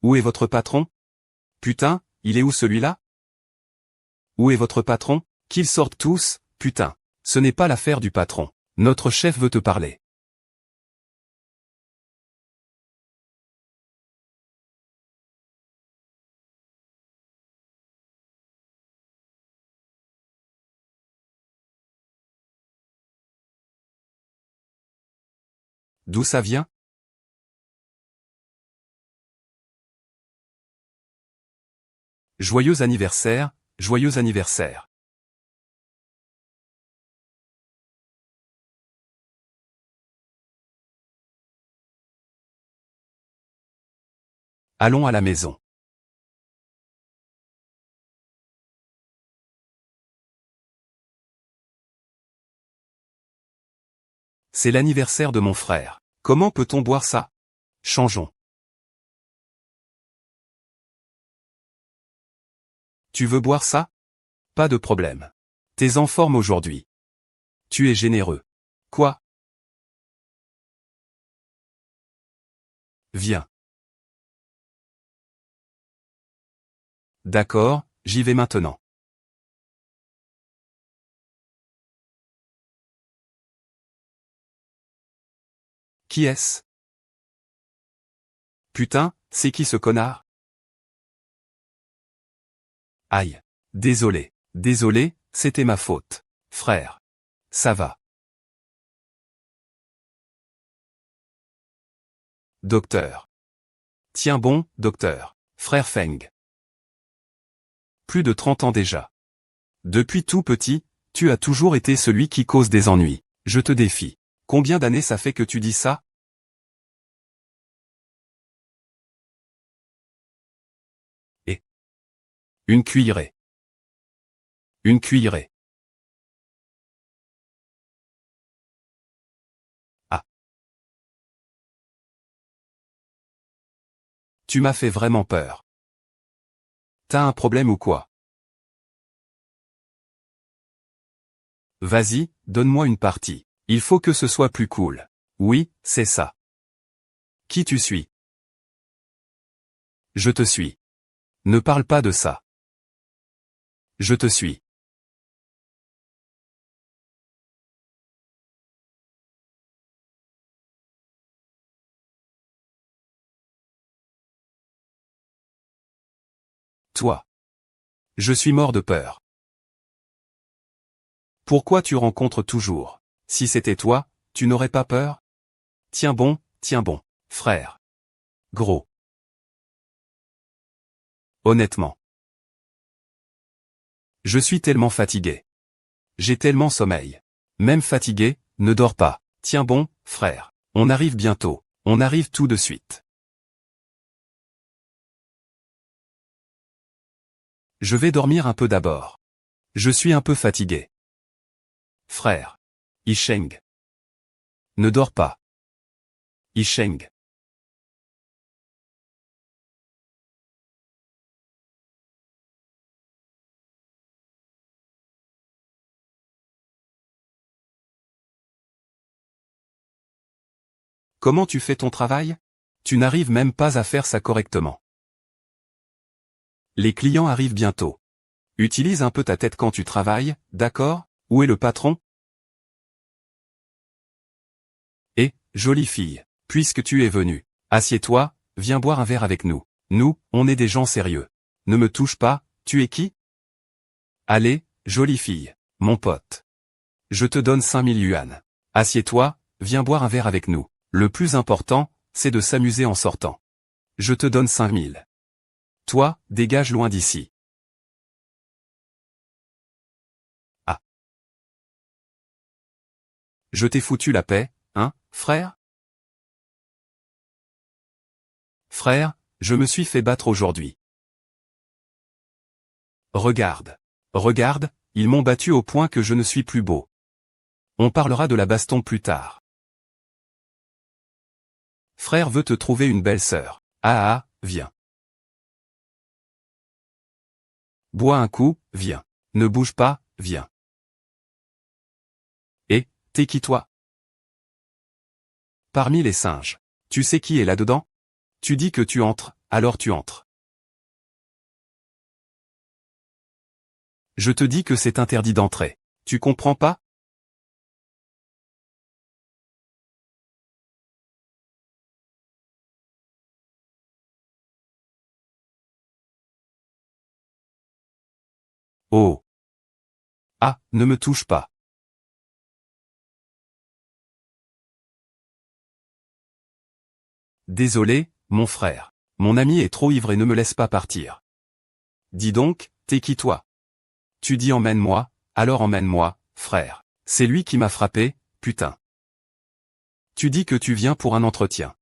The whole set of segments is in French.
Où est votre patron? Putain, il est où celui-là? Où est votre patron? Qu'ils sortent tous, putain. Ce n'est pas l'affaire du patron. Notre chef veut te parler. D'où ça vient? Joyeux anniversaire, joyeux anniversaire. Allons à la maison. C'est l'anniversaire de mon frère. Comment peut-on boire ça? Changeons. Tu veux boire ça? Pas de problème. T'es en forme aujourd'hui. Tu es généreux. Quoi? Viens. D'accord, j'y vais maintenant. Qui est-ce? Putain, c'est qui ce connard? Aïe. Désolé. Désolé, c'était ma faute. Frère. Ça va. Docteur. Tiens bon, docteur. Frère Feng. Plus de 30 ans déjà. Depuis tout petit, tu as toujours été celui qui cause des ennuis. Je te défie. Combien d'années ça fait que tu dis ça? Et une cuillerée. Une cuillerée. Ah. Tu m'as fait vraiment peur. T'as un problème ou quoi? Vas-y, donne-moi une partie. Il faut que ce soit plus cool. Oui, c'est ça. Qui tu suis? Je te suis. Ne parle pas de ça. Je te suis. Toi. Je suis mort de peur. Pourquoi tu rencontres toujours? Si c'était toi, tu n'aurais pas peur? Tiens bon, frère. Gros. Honnêtement. Je suis tellement fatigué. J'ai tellement sommeil. Même fatigué, ne dors pas. Tiens bon, frère. On arrive bientôt. On arrive tout de suite. Je vais dormir un peu d'abord. Je suis un peu fatigué. Frère. Yisheng. Ne dors pas. Yisheng. Comment tu fais ton travail? Tu n'arrives même pas à faire ça correctement. Les clients arrivent bientôt. Utilise un peu ta tête quand tu travailles, d'accord? Où est le patron? Et, jolie fille, puisque tu es venue, assieds-toi, viens boire un verre avec nous. Nous, on est des gens sérieux. Ne me touche pas, tu es qui? Allez, jolie fille, mon pote. Je te donne 5000 yuan. Assieds-toi, viens boire un verre avec nous. Le plus important, c'est de s'amuser en sortant. Je te donne 5000. Toi, dégage loin d'ici. Ah. Je t'ai foutu la paix, hein, frère? Frère, je me suis fait battre aujourd'hui. Regarde. Regarde, ils m'ont battu au point que je ne suis plus beau. On parlera de la baston plus tard. Frère veut te trouver une belle sœur. Ah, viens. Bois un coup, viens. Ne bouge pas, viens. Et, t'es qui toi? Parmi les singes. Tu sais qui est là-dedans? Tu dis que tu entres, alors tu entres. Je te dis que c'est interdit d'entrer. Tu comprends pas? Oh. Ah, ne me touche pas. Désolé, mon frère. Mon ami est trop ivre et ne me laisse pas partir. Dis donc, t'es qui toi? Tu dis emmène-moi, alors emmène-moi, frère. C'est lui qui m'a frappé, putain. Tu dis que tu viens pour un entretien.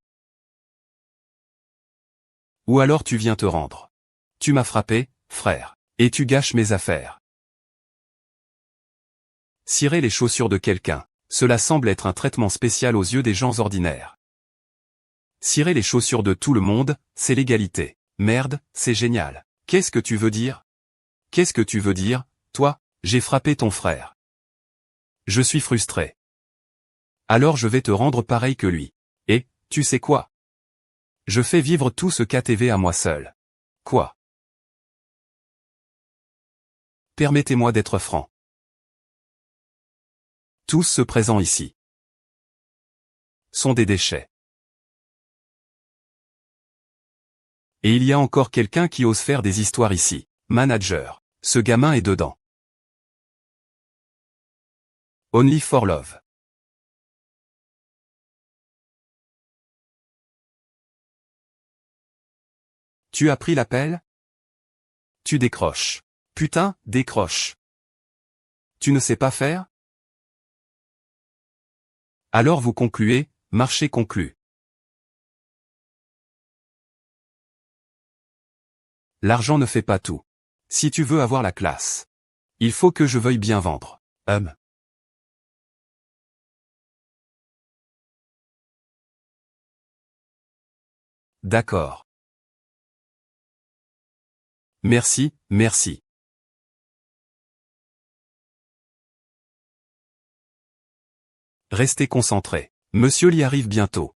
Ou alors tu viens te rendre. Tu m'as frappé, frère. Et tu gâches mes affaires. Cirer les chaussures de quelqu'un, cela semble être un traitement spécial aux yeux des gens ordinaires. Cirer les chaussures de tout le monde, c'est l'égalité. Merde, c'est génial. Qu'est-ce que tu veux dire? Qu'est-ce que tu veux dire, toi? J'ai frappé ton frère. Je suis frustré. Alors je vais te rendre pareil que lui. Et, tu sais quoi? Je fais vivre tout ce KTV à moi seul. Quoi? Permettez-moi d'être franc. Tous ceux présents ici sont des déchets. Et il y a encore quelqu'un qui ose faire des histoires ici. Manager. Ce gamin est dedans. Only for love. Tu as pris l'appel? Tu décroches. Putain, décroche. Tu ne sais pas faire? Alors vous concluez, marché conclu. L'argent ne fait pas tout. Si tu veux avoir la classe, il faut que je veuille bien vendre. D'accord. Merci, merci. Restez concentrés. Monsieur Lee arrive bientôt.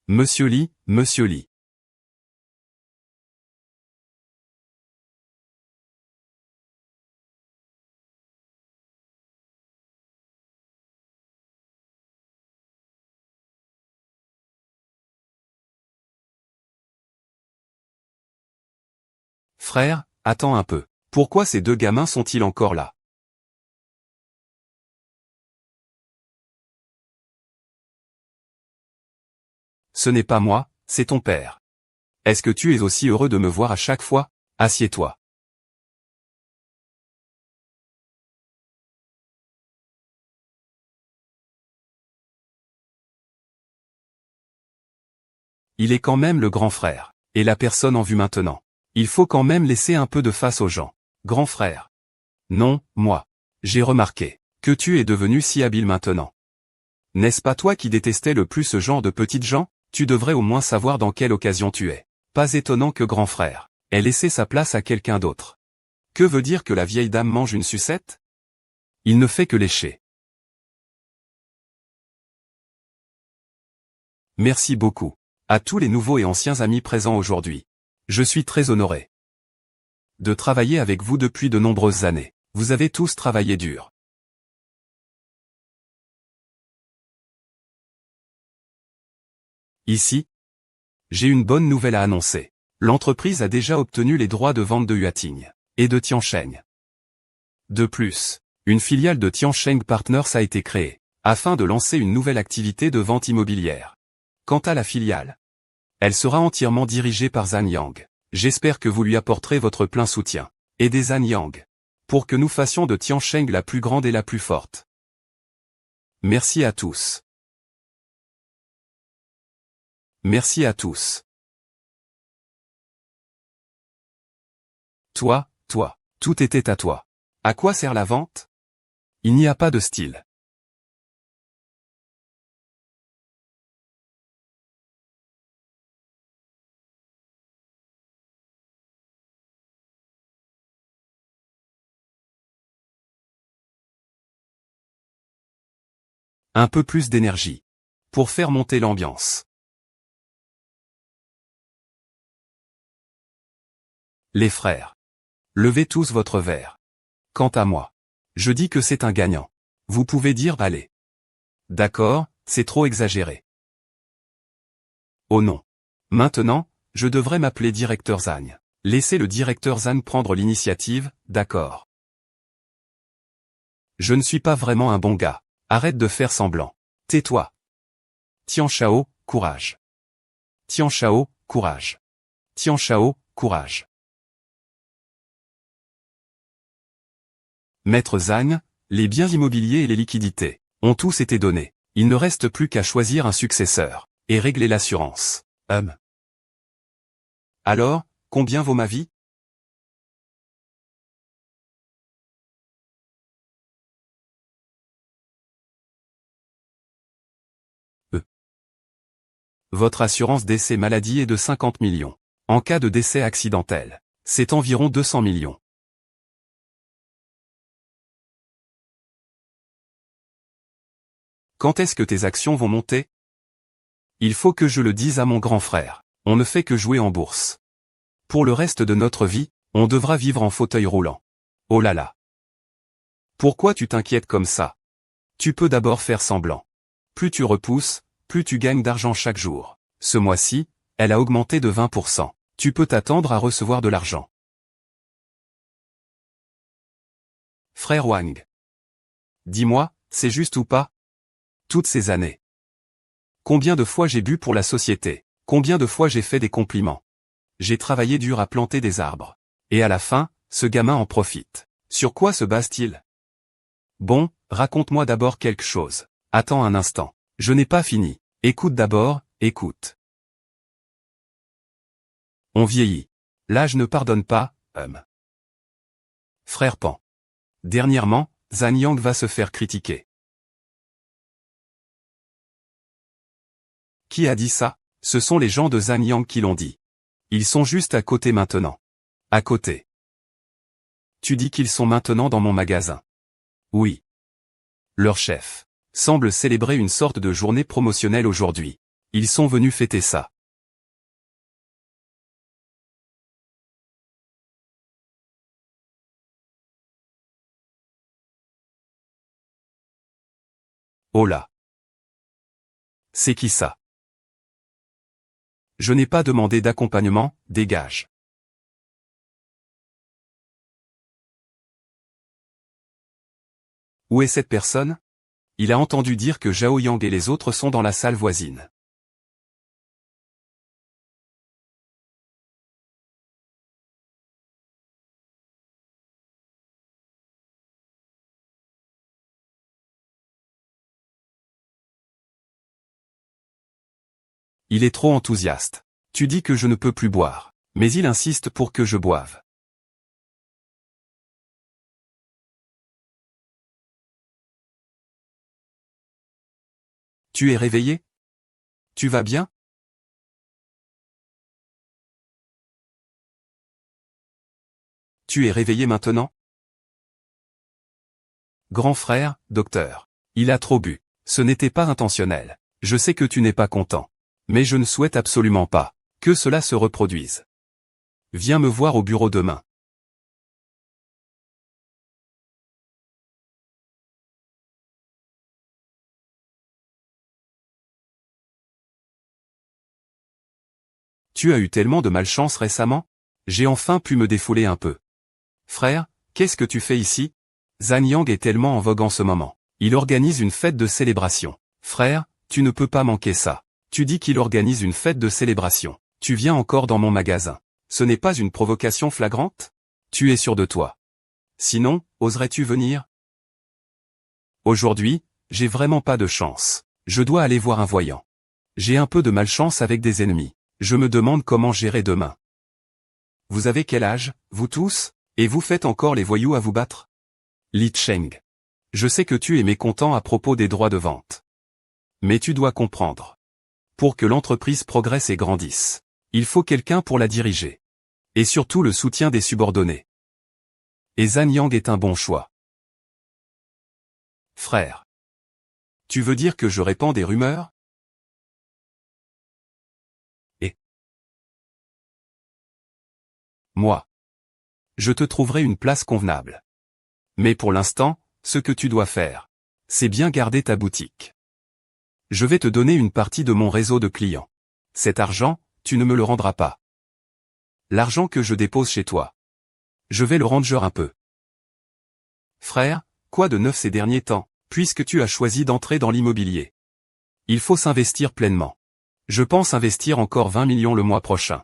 Monsieur Lee, Monsieur Lee. Frère, attends un peu. Pourquoi ces deux gamins sont-ils encore là? Ce n'est pas moi, c'est ton père. Est-ce que tu es aussi heureux de me voir à chaque fois? Assieds-toi. Il est quand même le grand frère. Et la personne en vue maintenant. Il faut quand même laisser un peu de face aux gens. Grand frère. Non, moi. J'ai remarqué que tu es devenu si habile maintenant. N'est-ce pas toi qui détestais le plus ce genre de petites gens? Tu devrais au moins savoir dans quelle occasion tu es. Pas étonnant que grand frère ait laissé sa place à quelqu'un d'autre. Que veut dire que la vieille dame mange une sucette? Il ne fait que lécher. Merci beaucoup. À tous les nouveaux et anciens amis présents aujourd'hui. Je suis très honoré de travailler avec vous depuis de nombreuses années. Vous avez tous travaillé dur. Ici, j'ai une bonne nouvelle à annoncer. L'entreprise a déjà obtenu les droits de vente de Huating et de Tiansheng. De plus, une filiale de Tiansheng Partners a été créée, afin de lancer une nouvelle activité de vente immobilière. Quant à la filiale, elle sera entièrement dirigée par Zhan Yang. J'espère que vous lui apporterez votre plein soutien. Aidez Zhan Yang, pour que nous fassions de Tiansheng la plus grande et la plus forte. Merci à tous. Merci à tous. Toi, tout était à toi. À quoi sert la vente? Il n'y a pas de style. Un peu plus d'énergie. Pour faire monter l'ambiance. Les frères. Levez tous votre verre. Quant à moi. Je dis que c'est un gagnant. Vous pouvez dire allez. D'accord, c'est trop exagéré. Oh non. Maintenant, je devrais m'appeler directeur Zagne. Laissez le directeur Zagne prendre l'initiative, d'accord. Je ne suis pas vraiment un bon gars. Arrête de faire semblant. Tais-toi. Tian Shao, courage. Tian Shao, courage. Tian Shao, courage. Maître Zagne, les biens immobiliers et les liquidités ont tous été donnés. Il ne reste plus qu'à choisir un successeur et régler l'assurance. Alors, combien vaut ma vie? Votre assurance décès maladie est de 50 millions. En cas de décès accidentel, c'est environ 200 millions. Quand est-ce que tes actions vont monter? Il faut que je le dise à mon grand frère. On ne fait que jouer en bourse. Pour le reste de notre vie, on devra vivre en fauteuil roulant. Oh là là. Pourquoi tu t'inquiètes comme ça? Tu peux d'abord faire semblant. Plus tu repousses, plus tu gagnes d'argent chaque jour. Ce mois-ci, elle a augmenté de 20%. Tu peux t'attendre à recevoir de l'argent. Frère Wang. Dis-moi, c'est juste ou pas? Toutes ces années. Combien de fois j'ai bu pour la société? Combien de fois j'ai fait des compliments? J'ai travaillé dur à planter des arbres. Et à la fin, ce gamin en profite. Sur quoi se base-t-il? Bon, raconte-moi d'abord quelque chose. Attends un instant. Je n'ai pas fini. Écoute d'abord, écoute. On vieillit. L'âge ne pardonne pas, Frère Pan. Dernièrement, Zhan Yang va se faire critiquer. Qui a dit ça? Ce sont les gens de Zhan Yang qui l'ont dit. Ils sont juste à côté maintenant. À côté. Tu dis qu'ils sont maintenant dans mon magasin. Oui. Leur chef semble célébrer une sorte de journée promotionnelle aujourd'hui. Ils sont venus fêter ça. Oh là. C'est qui ça? Je n'ai pas demandé d'accompagnement, dégage. Où est cette personne? Il a entendu dire que Zhao Yang et les autres sont dans la salle voisine. Il est trop enthousiaste. Tu dis que je ne peux plus boire, mais il insiste pour que je boive. Tu es réveillé? Tu vas bien? Tu es réveillé maintenant? Grand frère, docteur. Il a trop bu. Ce n'était pas intentionnel. Je sais que tu n'es pas content. Mais je ne souhaite absolument pas que cela se reproduise. Viens me voir au bureau demain. Tu as eu tellement de malchance récemment? J'ai enfin pu me défouler un peu. Frère, qu'est-ce que tu fais ici? Zhan Yang est tellement en vogue en ce moment. Il organise une fête de célébration. Frère, tu ne peux pas manquer ça. Tu dis qu'il organise une fête de célébration. Tu viens encore dans mon magasin. Ce n'est pas une provocation flagrante? Tu es sûr de toi. Sinon, oserais-tu venir? Aujourd'hui, j'ai vraiment pas de chance. Je dois aller voir un voyant. J'ai un peu de malchance avec des ennemis. Je me demande comment gérer demain. Vous avez quel âge, vous tous? Et vous faites encore les voyous à vous battre? Li Cheng. Je sais que tu es mécontent à propos des droits de vente. Mais tu dois comprendre. Pour que l'entreprise progresse et grandisse, il faut quelqu'un pour la diriger. Et surtout le soutien des subordonnés. Et Zhan Yang est un bon choix. Frère. Tu veux dire que je répands des rumeurs? Et moi, je te trouverai une place convenable. Mais pour l'instant, ce que tu dois faire, c'est bien garder ta boutique. Je vais te donner une partie de mon réseau de clients. Cet argent, tu ne me le rendras pas. L'argent que je dépose chez toi, je vais le ranger un peu. Frère, quoi de neuf ces derniers temps, puisque tu as choisi d'entrer dans l'immobilier? Il faut s'investir pleinement. Je pense investir encore 20 millions le mois prochain.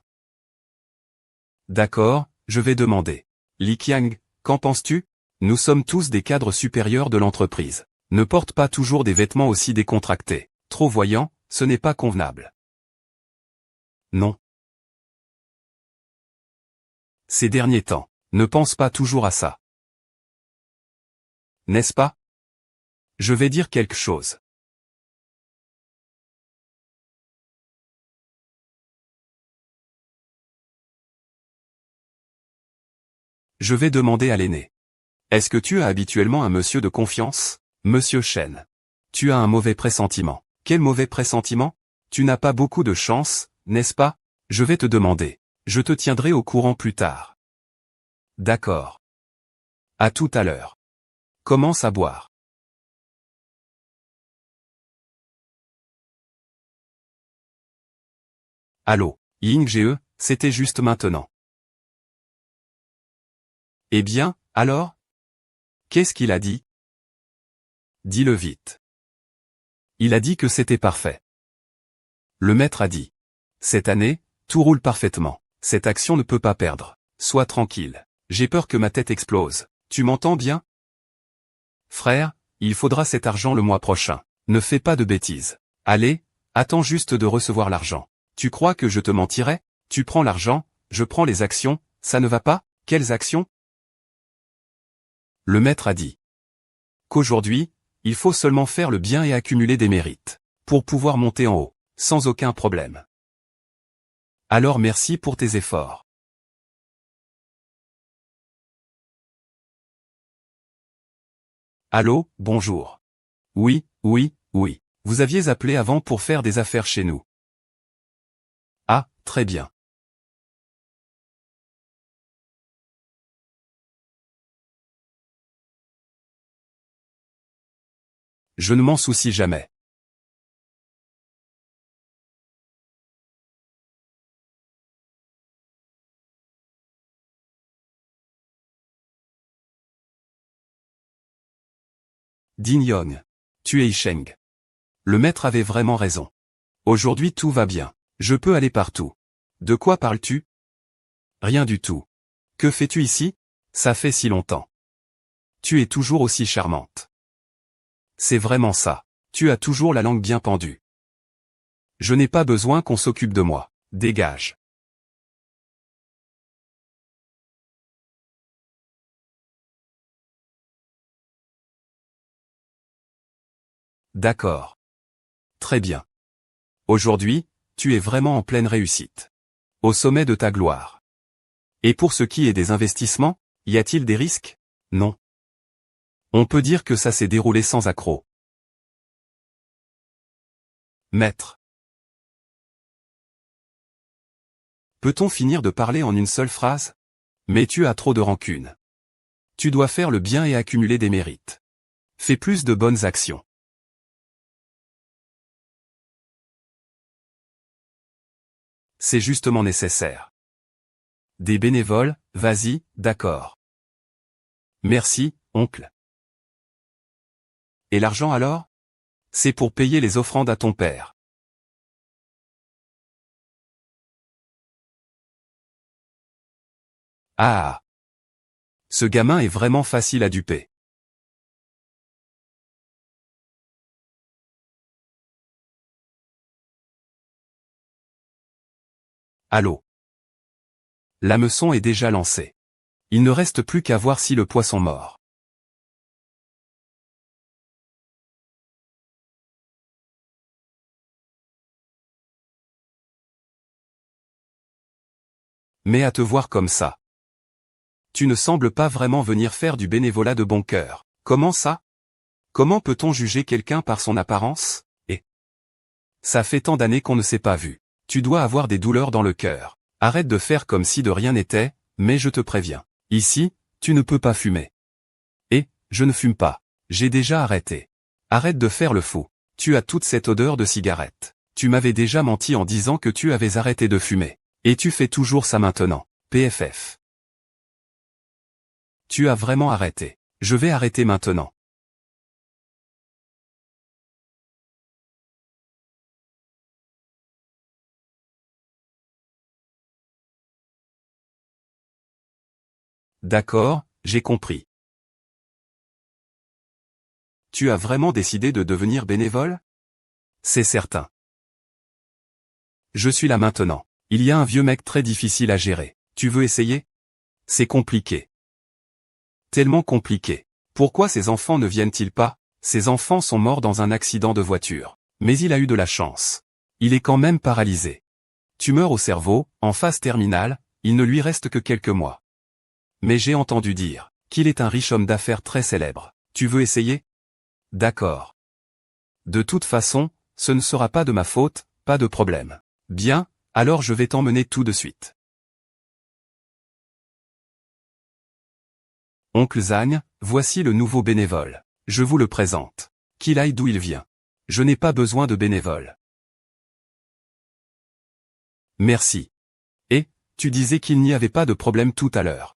D'accord, je vais demander. Li Qiang, qu'en penses-tu? Nous sommes tous des cadres supérieurs de l'entreprise. Ne porte pas toujours des vêtements aussi décontractés. Trop voyants, ce n'est pas convenable. Non. Ces derniers temps, ne pense pas toujours à ça. N'est-ce pas? Je vais dire quelque chose. Je vais demander à l'aîné. Est-ce que tu as habituellement un monsieur de confiance? Monsieur Chen. Tu as un mauvais pressentiment. Quel mauvais pressentiment? Tu n'as pas beaucoup de chance, n'est-ce pas? Je vais te demander. Je te tiendrai au courant plus tard. D'accord. À tout à l'heure. Commence à boire. Allô, Ying Ge, c'était juste maintenant. Eh bien, alors? Qu'est-ce qu'il a dit? Dis-le vite. Il a dit que c'était parfait. Le maître a dit. Cette année, tout roule parfaitement. Cette action ne peut pas perdre. Sois tranquille. J'ai peur que ma tête explose. Tu m'entends bien? Frère, il faudra cet argent le mois prochain. Ne fais pas de bêtises. Allez, attends juste de recevoir l'argent. Tu crois que je te mentirais? Tu prends l'argent, je prends les actions, ça ne va pas? Quelles actions? Le maître a dit. Qu'aujourd'hui, il faut seulement faire le bien et accumuler des mérites. Pour pouvoir monter en haut, sans aucun problème. Alors merci pour tes efforts. Allô, bonjour. Oui, oui, oui. Vous aviez appelé avant pour faire des affaires chez nous. Ah, très bien. Je ne m'en soucie jamais. Din Yong. Tu es Sheng. Le maître avait vraiment raison. Aujourd'hui tout va bien. Je peux aller partout. De quoi parles-tu? Rien du tout. Que fais-tu ici? Ça fait si longtemps. Tu es toujours aussi charmante. C'est vraiment ça. Tu as toujours la langue bien pendue. Je n'ai pas besoin qu'on s'occupe de moi. Dégage. D'accord. Très bien. Aujourd'hui, tu es vraiment en pleine réussite. Au sommet de ta gloire. Et pour ce qui est des investissements, y a-t-il des risques? Non. On peut dire que ça s'est déroulé sans accroc. Maître. Peut-on finir de parler en une seule phrase? Mais tu as trop de rancune. Tu dois faire le bien et accumuler des mérites. Fais plus de bonnes actions. C'est justement nécessaire. Des bénévoles, vas-y, d'accord. Merci, oncle. Et l'argent alors? C'est pour payer les offrandes à ton père. Ah. Ce gamin est vraiment facile à duper. Allô. L'hameçon est déjà lancé. Il ne reste plus qu'à voir si le poisson mord. Mais à te voir comme ça. Tu ne sembles pas vraiment venir faire du bénévolat de bon cœur. Comment ça? Comment peut-on juger quelqu'un par son apparence? Et ça fait tant d'années qu'on ne s'est pas vu. Tu dois avoir des douleurs dans le cœur. Arrête de faire comme si de rien n'était, mais je te préviens. Ici, tu ne peux pas fumer. Et, je ne fume pas. J'ai déjà arrêté. Arrête de faire le fou. Tu as toute cette odeur de cigarette. Tu m'avais déjà menti en disant que tu avais arrêté de fumer. Et tu fais toujours ça maintenant. PFF. Tu as vraiment arrêté. Je vais arrêter maintenant. D'accord, j'ai compris. Tu as vraiment décidé de devenir bénévole? C'est certain. Je suis là maintenant. Il y a un vieux mec très difficile à gérer. Tu veux essayer? C'est compliqué. Tellement compliqué. Pourquoi ces enfants ne viennent-ils pas? Ces enfants sont morts dans un accident de voiture. Mais il a eu de la chance. Il est quand même paralysé. Tumeur au cerveau, en phase terminale, il ne lui reste que quelques mois. Mais j'ai entendu dire qu'il est un riche homme d'affaires très célèbre. Tu veux essayer? D'accord. De toute façon, ce ne sera pas de ma faute, pas de problème. Bien, alors je vais t'emmener tout de suite. Oncle Zagne, voici le nouveau bénévole. Je vous le présente. Qu'il aille d'où il vient. Je n'ai pas besoin de bénévole. Merci. Et, tu disais qu'il n'y avait pas de problème tout à l'heure.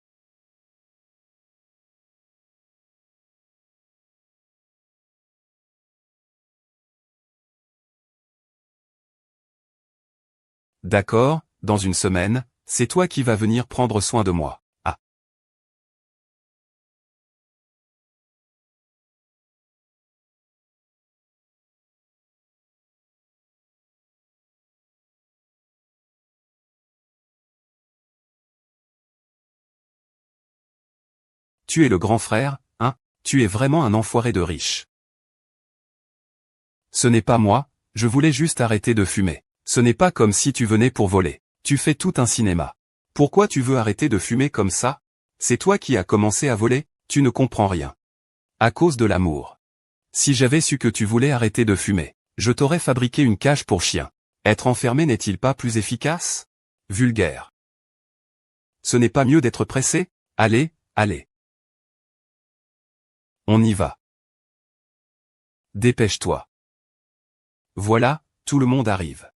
D'accord, dans une semaine, c'est toi qui vas venir prendre soin de moi. Ah. Tu es le grand frère, hein? Tu es vraiment un enfoiré de riche. Ce n'est pas moi, je voulais juste arrêter de fumer. Ce n'est pas comme si tu venais pour voler. Tu fais tout un cinéma. Pourquoi tu veux arrêter de fumer comme ça? C'est toi qui as commencé à voler? Tu ne comprends rien. À cause de l'amour. Si j'avais su que tu voulais arrêter de fumer, je t'aurais fabriqué une cage pour chien. Être enfermé n'est-il pas plus efficace? Vulgaire. Ce n'est pas mieux d'être pressé? Allez, allez. On y va. Dépêche-toi. Voilà, tout le monde arrive.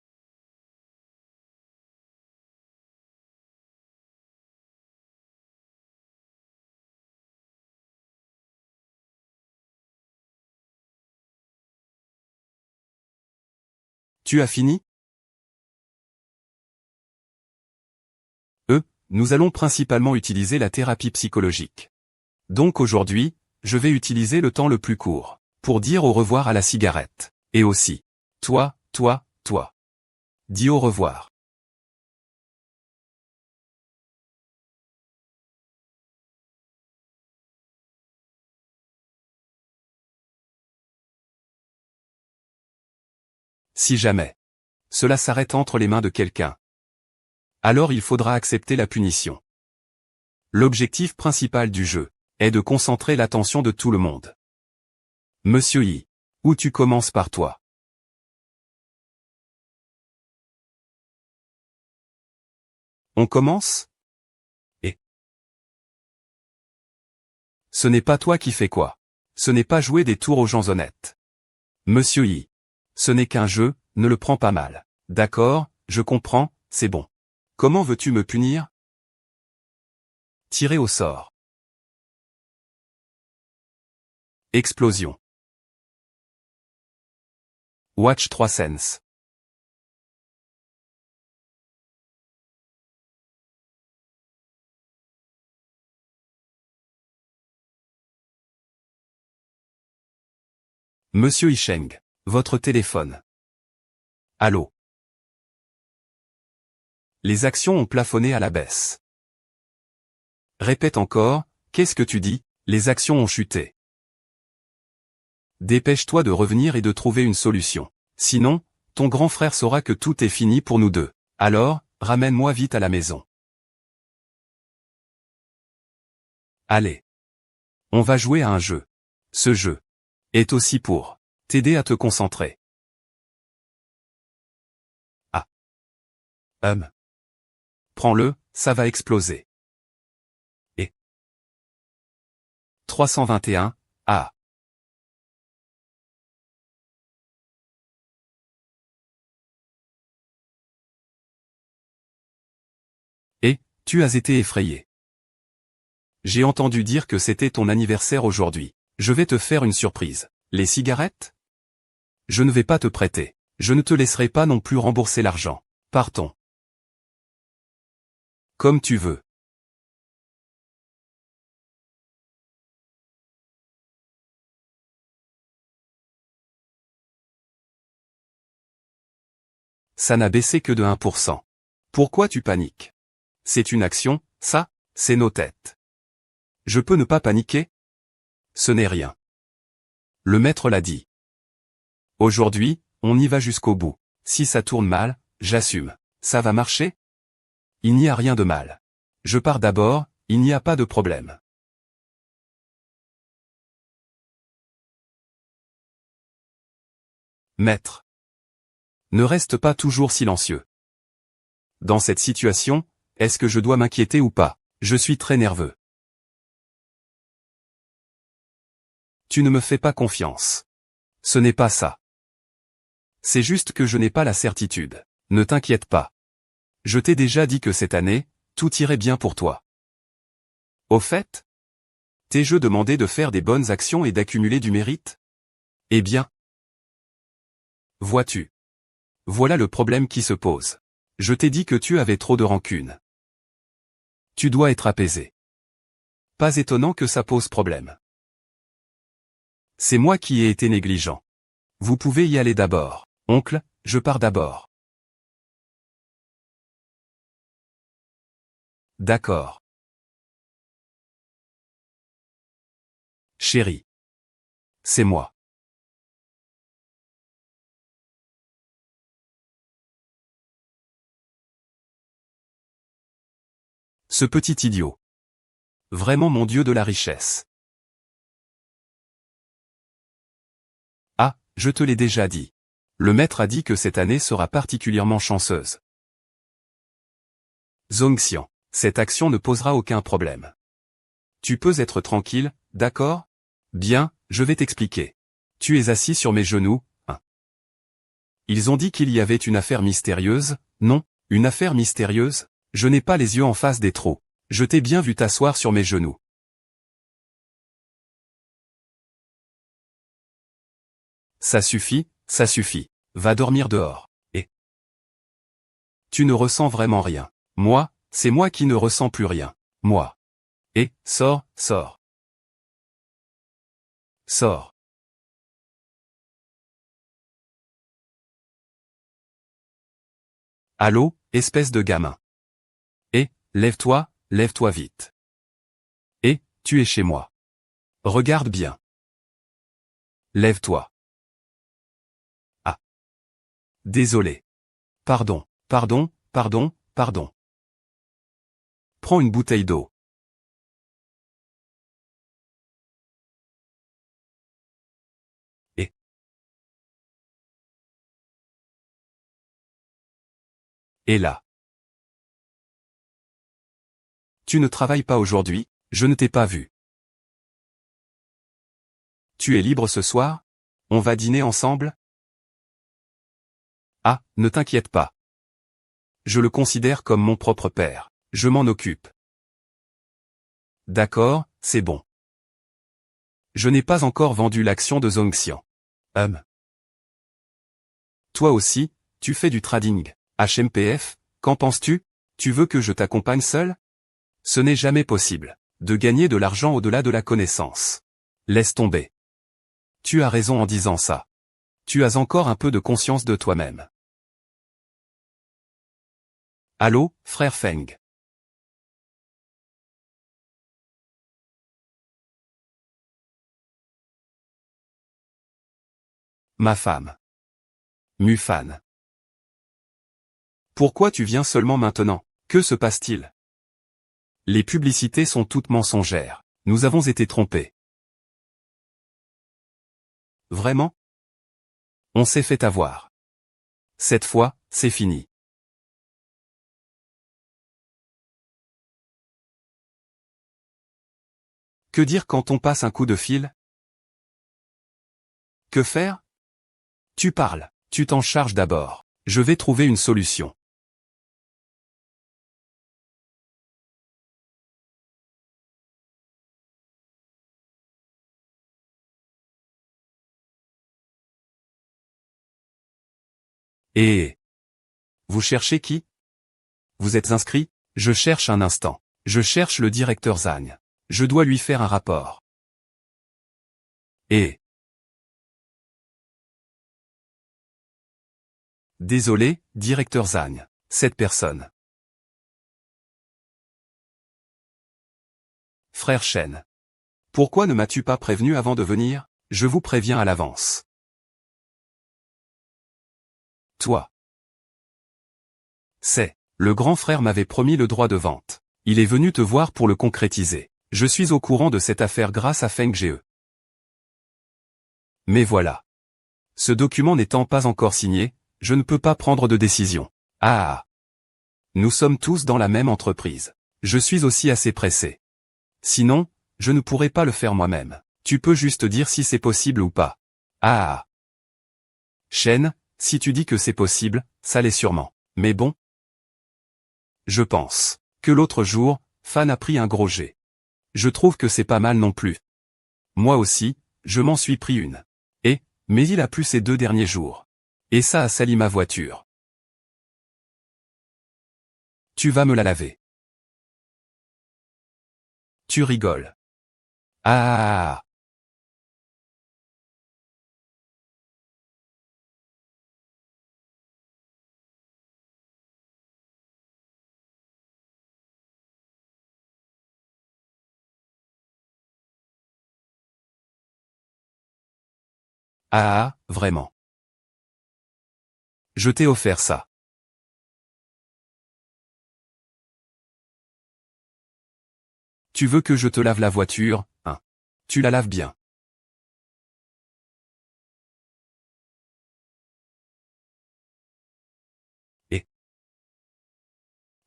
Tu as fini? Nous allons principalement utiliser la thérapie psychologique. Donc aujourd'hui, je vais utiliser le temps le plus court, pour dire au revoir à la cigarette. Et aussi. Toi. Dis au revoir. Si jamais cela s'arrête entre les mains de quelqu'un, alors il faudra accepter la punition. L'objectif principal du jeu est de concentrer l'attention de tout le monde. Monsieur I. Où tu commences par toi. On commence? Et ce n'est pas toi qui fais quoi. Ce n'est pas jouer des tours aux gens honnêtes. Monsieur I. Ce n'est qu'un jeu, ne le prends pas mal. D'accord, je comprends, c'est bon. Comment veux-tu me punir? Tirer au sort. Explosion. Watch 3 Sense. Monsieur Isheng. Votre téléphone. Allô. Les actions ont plafonné à la baisse. Répète encore, qu'est-ce que tu dis? Les actions ont chuté. Dépêche-toi de revenir et de trouver une solution. Sinon, ton grand frère saura que tout est fini pour nous deux. Alors, ramène-moi vite à la maison. Allez. On va jouer à un jeu. Ce jeu est aussi pour t'aider à te concentrer. Ah. Prends-le, ça va exploser. Et 321, ah. Et, tu as été effrayé. J'ai entendu dire que c'était ton anniversaire aujourd'hui. Je vais te faire une surprise. Les cigarettes? Je ne vais pas te prêter. Je ne te laisserai pas non plus rembourser l'argent. Partons. Comme tu veux. Ça n'a baissé que de 1%. Pourquoi tu paniques? C'est une action, ça, c'est nos têtes. Je peux ne pas paniquer? Ce n'est rien. Le maître l'a dit. Aujourd'hui, on y va jusqu'au bout. Si ça tourne mal, j'assume. Ça va marcher? Il n'y a rien de mal. Je pars d'abord, il n'y a pas de problème. Maître. Ne reste pas toujours silencieux. Dans cette situation, est-ce que je dois m'inquiéter ou pas? Je suis très nerveux. Tu ne me fais pas confiance. Ce n'est pas ça. C'est juste que je n'ai pas la certitude. Ne t'inquiète pas. Je t'ai déjà dit que cette année, tout irait bien pour toi. Au fait, t'ai-je demandé de faire des bonnes actions et d'accumuler du mérite? Eh bien. Vois-tu. Voilà le problème qui se pose. Je t'ai dit que tu avais trop de rancune. Tu dois être apaisé. Pas étonnant que ça pose problème. C'est moi qui ai été négligent. Vous pouvez y aller d'abord. Oncle, je pars d'abord. D'accord. Chérie. C'est moi. Ce petit idiot. Vraiment mon Dieu de la richesse. Ah, je te l'ai déjà dit. Le maître a dit que cette année sera particulièrement chanceuse. Zongxian. Cette action ne posera aucun problème. Tu peux être tranquille, d'accord? Bien, je vais t'expliquer. Tu es assis sur mes genoux, hein. Ils ont dit qu'il y avait une affaire mystérieuse, non? Une affaire mystérieuse? Je n'ai pas les yeux en face des trous. Je t'ai bien vu t'asseoir sur mes genoux. Ça suffit, ça suffit. Va dormir dehors. Et tu ne ressens vraiment rien. Moi, c'est moi qui ne ressens plus rien. Moi. Et, sors, sors. Sors. Allô, espèce de gamin. Et, lève-toi vite. Et, tu es chez moi. Regarde bien. Lève-toi. Ah. Désolé. Pardon, pardon. Prends une bouteille d'eau. Et là. Tu ne travailles pas aujourd'hui, je ne t'ai pas vu. Tu es libre ce soir? On va dîner ensemble? Ah, ne t'inquiète pas. Je le considère comme mon propre père. Je m'en occupe. D'accord, c'est bon. Je n'ai pas encore vendu l'action de Zongxian. Toi aussi, tu fais du trading. HMPF, qu'en penses-tu? Tu veux que je t'accompagne seul? Ce n'est jamais possible. De gagner de l'argent au-delà de la connaissance. Laisse tomber. Tu as raison en disant ça. Tu as encore un peu de conscience de toi-même. Allô, frère Feng. Ma femme. Mufan. Pourquoi tu viens seulement maintenant? Que se passe-t-il? Les publicités sont toutes mensongères. Nous avons été trompés. Vraiment? On s'est fait avoir. Cette fois, c'est fini. Que dire quand on passe un coup de fil? Que faire? Tu parles, tu t'en charges d'abord. Je vais trouver une solution. Et vous cherchez qui? Vous êtes inscrit? Je cherche un instant. Je cherche le directeur Zagne. Je dois lui faire un rapport. Et désolé, directeur Zagne. Cette personne. Frère Chen. Pourquoi ne m'as-tu pas prévenu avant de venir? Je vous préviens à l'avance. Toi. Le grand frère m'avait promis le droit de vente. Il est venu te voir pour le concrétiser. Je suis au courant de cette affaire grâce à Feng Ge. Mais voilà. Ce document n'étant pas encore signé, je ne peux pas prendre de décision. Ah. Nous sommes tous dans la même entreprise. Je suis aussi assez pressé. Sinon, je ne pourrais pas le faire moi-même. Tu peux juste dire si c'est possible ou pas. Ah. Shen, si tu dis que c'est possible, ça l'est sûrement. Mais bon. Je pense que l'autre jour, Fan a pris un gros jet. Je trouve que c'est pas mal non plus. Moi aussi, je m'en suis pris une. Mais il a plu ces 2 derniers jours. Et ça a sali ma voiture. Tu vas me la laver. Tu rigoles. Ah. Ah, vraiment. Je t'ai offert ça. Tu veux que je te lave la voiture, hein? Tu la laves bien. Et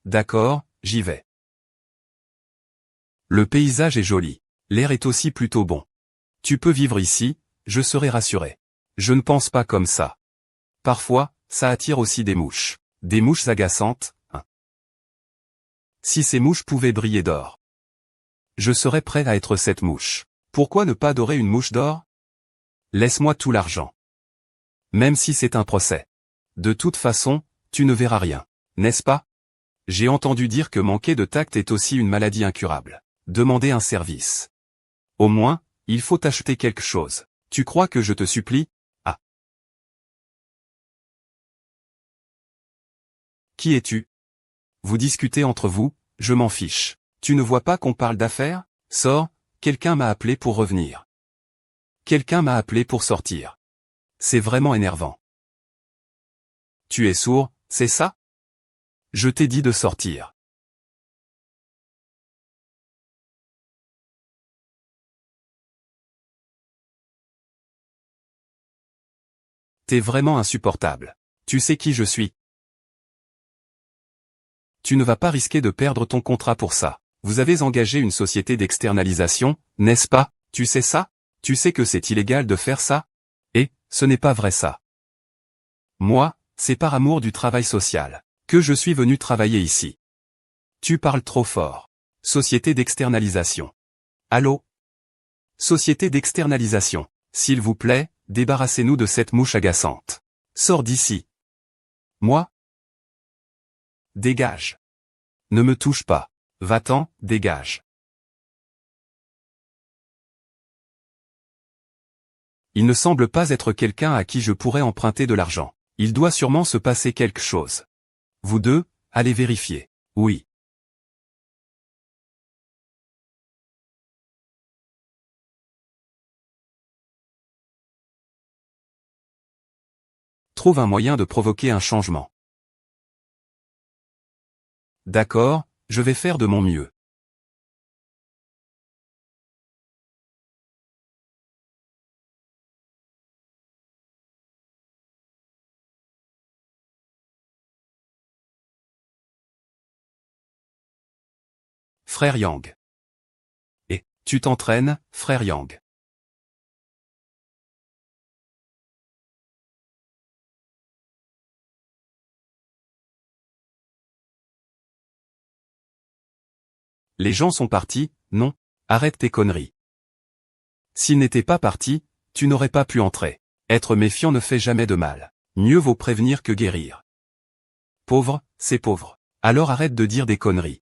d'accord, j'y vais. Le paysage est joli. L'air est aussi plutôt bon. Tu peux vivre ici, je serai rassuré. Je ne pense pas comme ça. Parfois, ça attire aussi des mouches. Des mouches agaçantes, hein. Si ces mouches pouvaient briller d'or. Je serais prêt à être cette mouche. Pourquoi ne pas dorer une mouche d'or? Laisse-moi tout l'argent. Même si c'est un procès. De toute façon, tu ne verras rien. N'est-ce pas? J'ai entendu dire que manquer de tact est aussi une maladie incurable. Demander un service. Au moins, il faut acheter quelque chose. Tu crois que je te supplie? Ah. Qui es-tu? Vous discutez entre vous, je m'en fiche. Tu ne vois pas qu'on parle d'affaires? Sors, quelqu'un m'a appelé pour revenir. Quelqu'un m'a appelé pour sortir. C'est vraiment énervant. Tu es sourd, c'est ça? Je t'ai dit de sortir. T'es vraiment insupportable. Tu sais qui je suis? Tu ne vas pas risquer de perdre ton contrat pour ça. Vous avez engagé une société d'externalisation, n'est-ce pas? Tu sais ça? Tu sais que c'est illégal de faire ça? Et, ce n'est pas vrai ça. Moi, c'est par amour du travail social que je suis venu travailler ici. Tu parles trop fort. Société d'externalisation. Allô? Société d'externalisation. S'il vous plaît, débarrassez-nous de cette mouche agaçante. Sors d'ici. Moi? Dégage. Ne me touche pas. Va-t'en, dégage. Il ne semble pas être quelqu'un à qui je pourrais emprunter de l'argent. Il doit sûrement se passer quelque chose. Vous deux, allez vérifier. Oui. Trouve un moyen de provoquer un changement. D'accord, je vais faire de mon mieux. frère Yang. Et, tu t'entraînes, frère Yang. Les gens sont partis, non? Arrête tes conneries. S'ils n'étaient pas partis, tu n'aurais pas pu entrer. Être méfiant ne fait jamais de mal. Mieux vaut prévenir que guérir. Pauvre, c'est pauvre. Alors arrête de dire des conneries.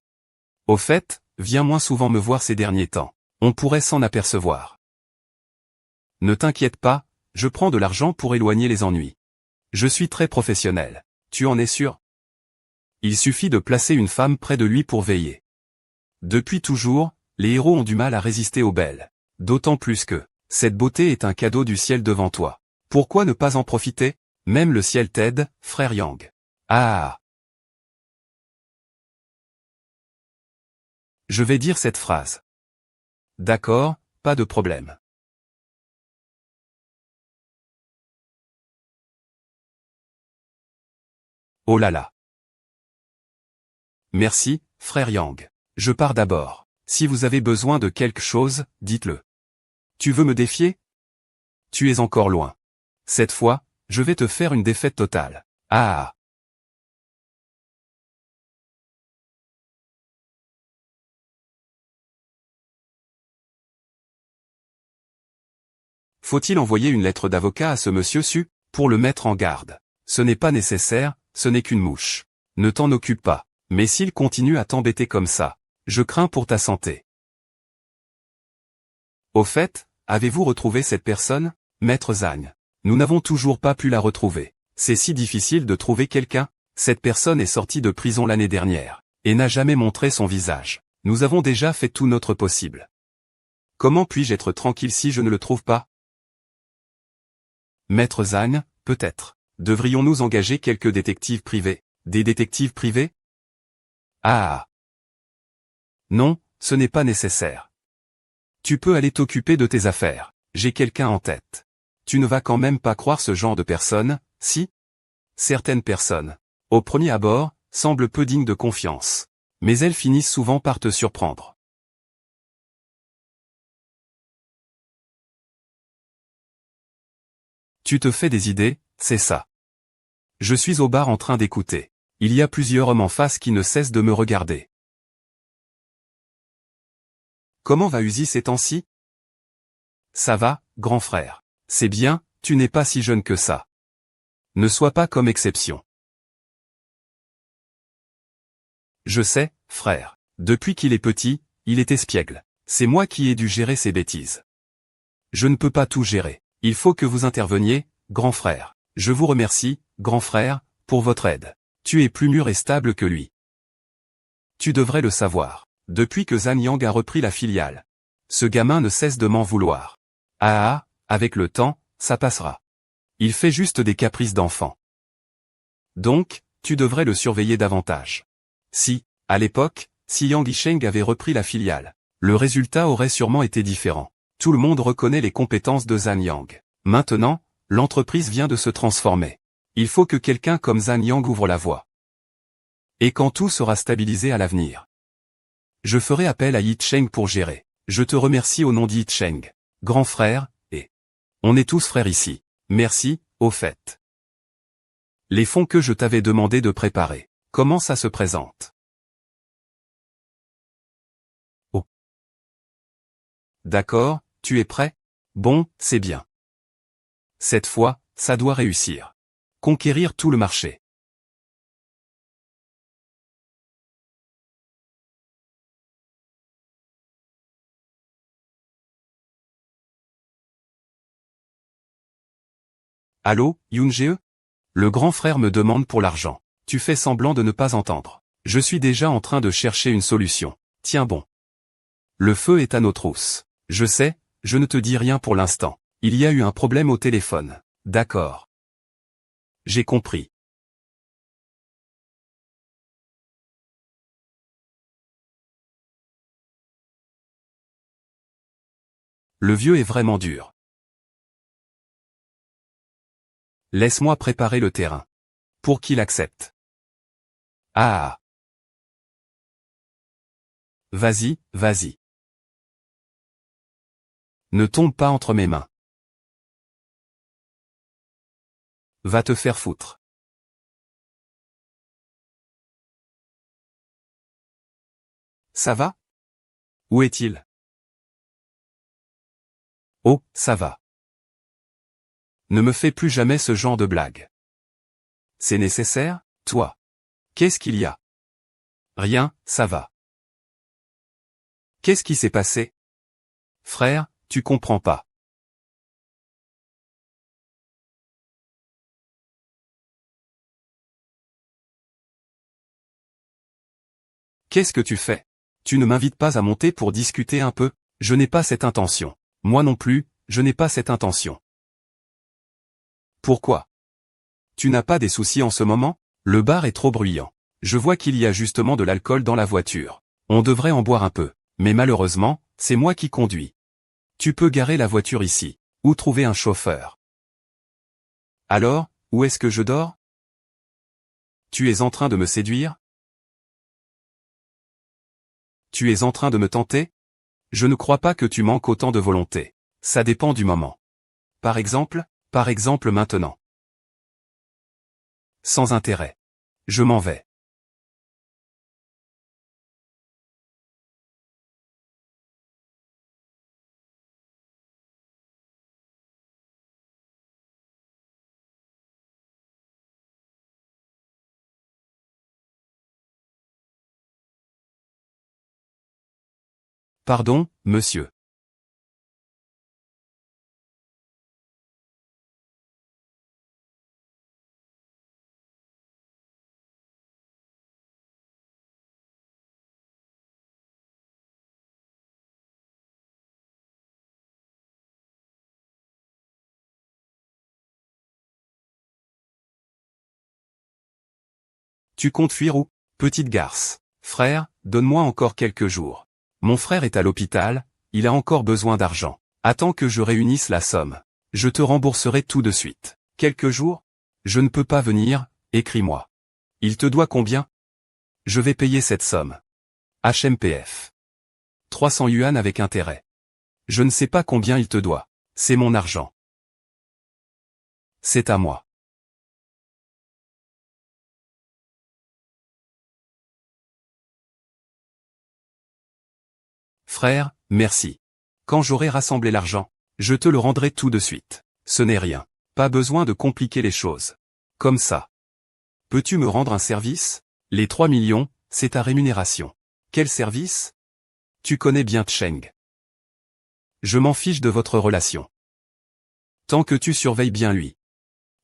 Au fait, viens moins souvent me voir ces derniers temps. On pourrait s'en apercevoir. Ne t'inquiète pas, je prends de l'argent pour éloigner les ennuis. Je suis très professionnel. Tu en es sûr? Il suffit de placer une femme près de lui pour veiller. Depuis toujours, les héros ont du mal à résister aux belles. D'autant plus que, cette beauté est un cadeau du ciel devant toi. Pourquoi ne pas en profiter? Même le ciel t'aide, frère Yang. Ah! Je vais dire cette phrase. D'accord, pas de problème. Oh là là. Merci, frère Yang. Je pars d'abord. Si vous avez besoin de quelque chose, dites-le. Tu veux me défier? Tu es encore loin. Cette fois, je vais te faire une défaite totale. Ah! Faut-il envoyer une lettre d'avocat à ce monsieur Su, pour le mettre en garde? Ce n'est pas nécessaire, ce n'est qu'une mouche. Ne t'en occupe pas. Mais s'il continue à t'embêter comme ça, je crains pour ta santé. Au fait, avez-vous retrouvé cette personne, maître Zhang? Nous n'avons toujours pas pu la retrouver. C'est si difficile de trouver quelqu'un. Cette personne est sortie de prison l'année dernière, et n'a jamais montré son visage. Nous avons déjà fait tout notre possible. Comment puis-je être tranquille si je ne le trouve pas? Maître Zhang, peut-être. Devrions-nous engager quelques détectives privés? Des détectives privés? Ah! Non, ce n'est pas nécessaire. Tu peux aller t'occuper de tes affaires. J'ai quelqu'un en tête. Tu ne vas quand même pas croire ce genre de personne, si? Certaines personnes, au premier abord, semblent peu dignes de confiance. Mais elles finissent souvent par te surprendre. Tu te fais des idées, c'est ça. Je suis au bar en train d'écouter. Il y a plusieurs hommes en face qui ne cessent de me regarder. Comment va Uzi ces temps-ci? Ça va, grand frère. C'est bien, tu n'es pas si jeune que ça. Ne sois pas comme exception. Je sais, frère. Depuis qu'il est petit, il est espiègle. C'est moi qui ai dû gérer ses bêtises. Je ne peux pas tout gérer. Il faut que vous interveniez, grand frère. Je vous remercie, grand frère, pour votre aide. Tu es plus mûr et stable que lui. Tu devrais le savoir. Depuis que Zhang Yang a repris la filiale. Ce gamin ne cesse de m'en vouloir. Ah, avec le temps, ça passera. Il fait juste des caprices d'enfant. Donc, tu devrais le surveiller davantage. Si, à l'époque, si Yang Yisheng avait repris la filiale, le résultat aurait sûrement été différent. Tout le monde reconnaît les compétences de Zhang Yang. Maintenant, l'entreprise vient de se transformer. Il faut que quelqu'un comme Zhang Yang ouvre la voie. Et quand tout sera stabilisé à l'avenir, je ferai appel à Yi Cheng pour gérer. Je te remercie au nom d'Yi Cheng, grand frère, et on est tous frères ici. Merci, au fait. Les fonds que je t'avais demandé de préparer, comment ça se présente? Oh. D'accord, tu es prêt? Bon, c'est bien. Cette fois, ça doit réussir. Conquérir tout le marché. Allô, Yoon-jae? Le grand frère me demande pour l'argent. Tu fais semblant de ne pas entendre. Je suis déjà en train de chercher une solution. Tiens bon. Le feu est à nos trousses. Je sais, je ne te dis rien pour l'instant. Il y a eu un problème au téléphone. D'accord. J'ai compris. Le vieux est vraiment dur. Laisse-moi préparer le terrain. Pour qu'il accepte. Ah. Vas-y, vas-y. Ne tombe pas entre mes mains. Va te faire foutre. Ça va? Où est-il? Oh, ça va. Ne me fais plus jamais ce genre de blague. C'est nécessaire, toi? Qu'est-ce qu'il y a? Rien, ça va. Qu'est-ce qui s'est passé? Frère, tu comprends pas. Qu'est-ce que tu fais? Tu ne m'invites pas à monter pour discuter un peu? Je n'ai pas cette intention. Moi non plus, je n'ai pas cette intention. Pourquoi? Tu n'as pas des soucis en ce moment? Le bar est trop bruyant. Je vois qu'il y a justement de l'alcool dans la voiture. On devrait en boire un peu. Mais malheureusement, c'est moi qui conduis. Tu peux garer la voiture ici. Ou trouver un chauffeur. Alors, où est-ce que je dors? Tu es en train de me séduire? Tu es en train de me tenter? Je ne crois pas que tu manques autant de volonté. Ça dépend du moment. Par exemple maintenant. Sans intérêt. Je m'en vais. Pardon, monsieur. Tu comptes fuir où? Petite garce. Frère, donne-moi encore quelques jours. Mon frère est à l'hôpital, il a encore besoin d'argent. Attends que je réunisse la somme. Je te rembourserai tout de suite. Quelques jours? Je ne peux pas venir, écris-moi. Il te doit combien? Je vais payer cette somme. HMPF. 300 yuan avec intérêt. Je ne sais pas combien il te doit. C'est mon argent. C'est à moi. Frère, merci. Quand j'aurai rassemblé l'argent, je te le rendrai tout de suite. Ce n'est rien. Pas besoin de compliquer les choses. Comme ça. Peux-tu me rendre un service? Les 3 millions, c'est ta rémunération. Quel service? Tu connais bien Tcheng. Je m'en fiche de votre relation. Tant que tu surveilles bien lui.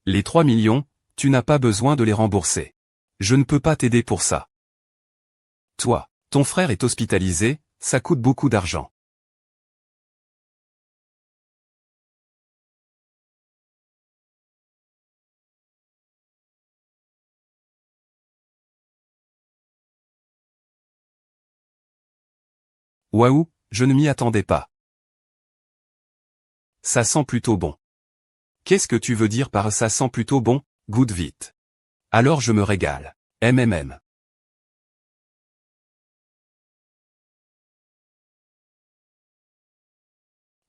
Les 3 millions, tu n'as pas besoin de les rembourser. Je ne peux pas t'aider pour ça. Toi, ton frère est hospitalisé, ça coûte beaucoup d'argent. Waouh, je ne m'y attendais pas. Ça sent plutôt bon. Qu'est-ce que tu veux dire par ça sent plutôt bon? Goûte vite. Alors je me régale. MMM.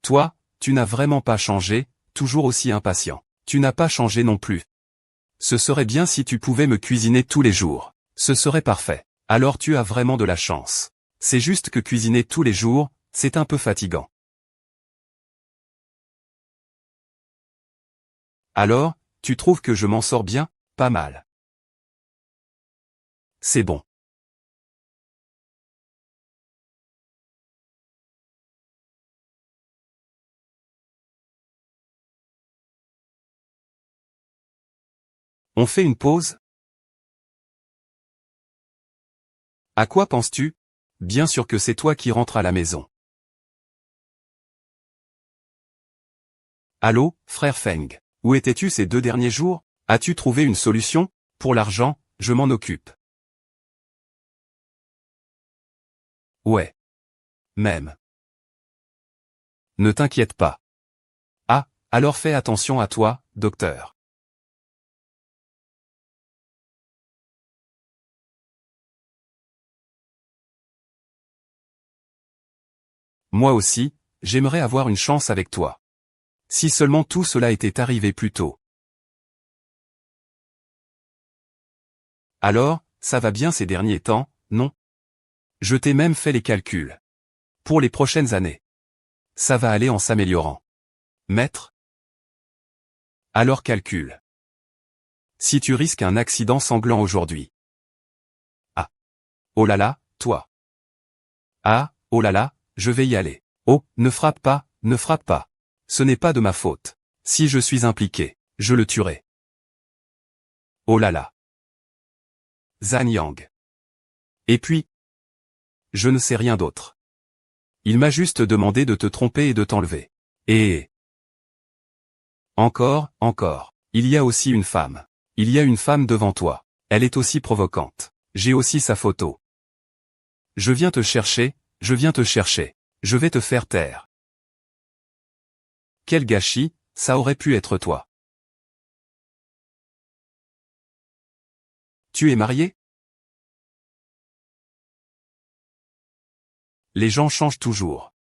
Toi, tu n'as vraiment pas changé, toujours aussi impatient. Tu n'as pas changé non plus. Ce serait bien si tu pouvais me cuisiner tous les jours. Ce serait parfait. Alors tu as vraiment de la chance. C'est juste que cuisiner tous les jours, c'est un peu fatigant. Alors, tu trouves que je m'en sors bien? Pas mal. C'est bon. On fait une pause? À quoi penses-tu? Bien sûr que c'est toi qui rentres à la maison. Allô, frère Feng. Où étais-tu ces 2 derniers jours? As-tu trouvé une solution? Pour l'argent, je m'en occupe. Ouais. Même. Ne t'inquiète pas. Ah, alors fais attention à toi, docteur. Moi aussi, j'aimerais avoir une chance avec toi. Si seulement tout cela était arrivé plus tôt. Alors, ça va bien ces derniers temps, non? Je t'ai même fait les calculs. Pour les prochaines années. Ça va aller en s'améliorant. Maître? Alors calcule. Si tu risques un accident sanglant aujourd'hui. Ah. Oh là là, toi. Ah, oh là là, je vais y aller. Oh, ne frappe pas, ne frappe pas. Ce n'est pas de ma faute. Si je suis impliqué, je le tuerai. Oh là là. Zhan Yang. Et puis? Je ne sais rien d'autre. Il m'a juste demandé de te tromper et de t'enlever. Et... Encore, encore. Il y a aussi une femme. Il y a une femme devant toi. Elle est aussi provocante. J'ai aussi sa photo. Je viens te chercher, je viens te chercher. Je vais te faire taire. Quel gâchis, ça aurait pu être toi. Tu es marié? Les gens changent toujours.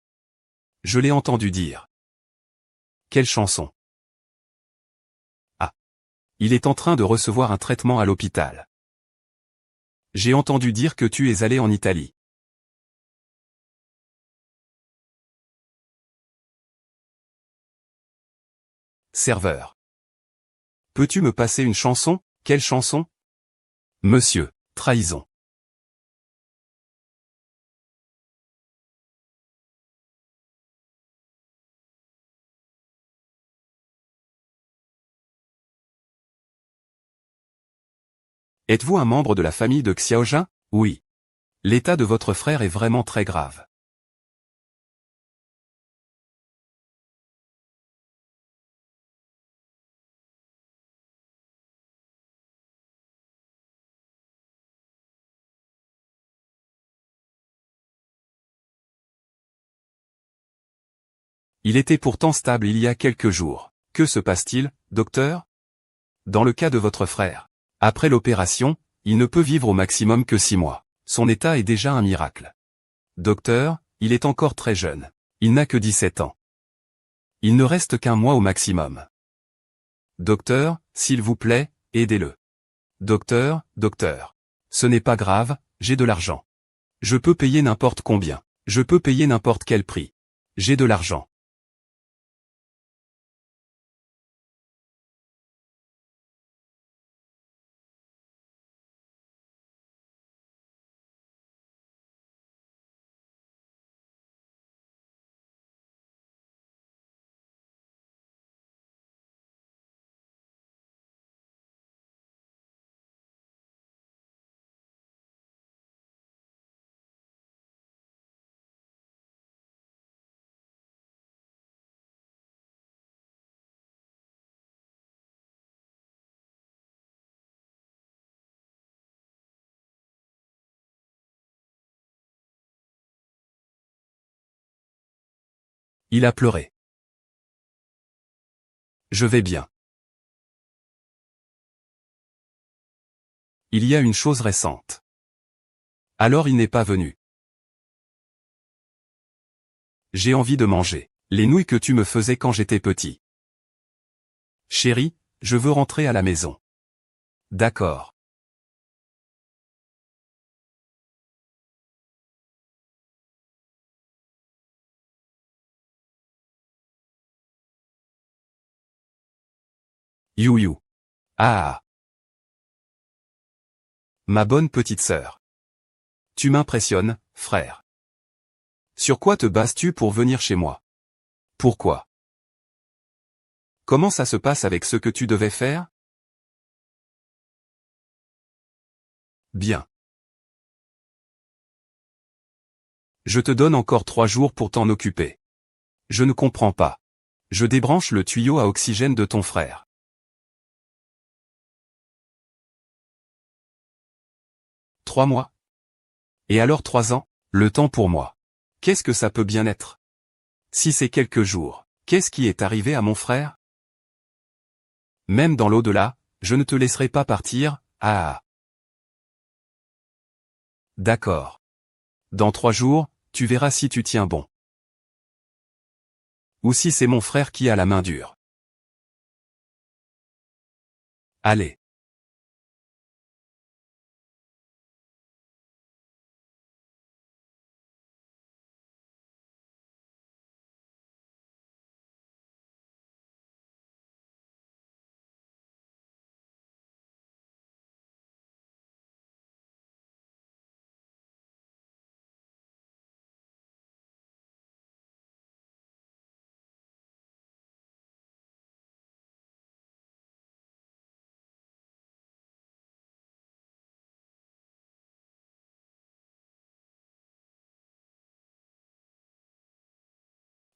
Je l'ai entendu dire. Quelle chanson? Ah. Il est en train de recevoir un traitement à l'hôpital. J'ai entendu dire que tu es allé en Italie. Serveur. Peux-tu me passer une chanson? Quelle chanson? Monsieur, trahison. Êtes-vous un membre de la famille de Xiaojin? Oui. L'état de votre frère est vraiment très grave. Il était pourtant stable il y a quelques jours. Que se passe-t-il, docteur? Dans le cas de votre frère. Après l'opération, il ne peut vivre au maximum que 6 mois. Son état est déjà un miracle. Docteur, il est encore très jeune. Il n'a que 17 ans. Il ne reste qu'un mois au maximum. Docteur, s'il vous plaît, aidez-le. Docteur, docteur. Ce n'est pas grave, j'ai de l'argent. Je peux payer n'importe combien. Je peux payer n'importe quel prix. J'ai de l'argent. Il a pleuré. Je vais bien. Il y a une chose récente. Alors il n'est pas venu. J'ai envie de manger. Les nouilles que tu me faisais quand j'étais petit. Chérie, je veux rentrer à la maison. D'accord. You you. Ah. Ma bonne petite sœur. Tu m'impressionnes, frère. Sur quoi te bases-tu pour venir chez moi? Pourquoi? Comment ça se passe avec ce que tu devais faire? Bien. Je te donne encore 3 jours pour t'en occuper. Je ne comprends pas. Je débranche le tuyau à oxygène de ton frère. 3 mois? Et alors 3 ans? Le temps pour moi. Qu'est-ce que ça peut bien être? Si c'est quelques jours, qu'est-ce qui est arrivé à mon frère? Même dans l'au-delà, je ne te laisserai pas partir, ah. D'accord. Dans 3 jours, tu verras si tu tiens bon. Ou si c'est mon frère qui a la main dure. Allez.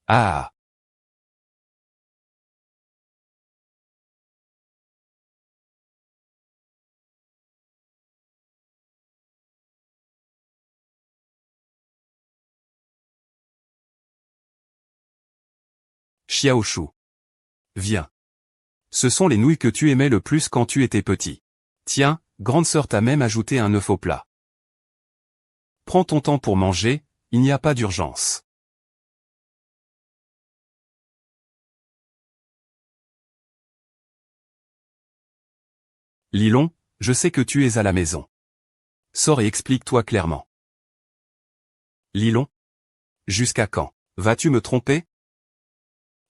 Ah. Xiaoshu. Viens. Ce sont les nouilles que tu aimais le plus quand tu étais petit. Tiens, grande sœur t'a même ajouté un œuf au plat. Prends ton temps pour manger, il n'y a pas d'urgence. Lilon, je sais que tu es à la maison. Sors et explique-toi clairement. Lilon? Jusqu'à quand? Vas-tu me tromper?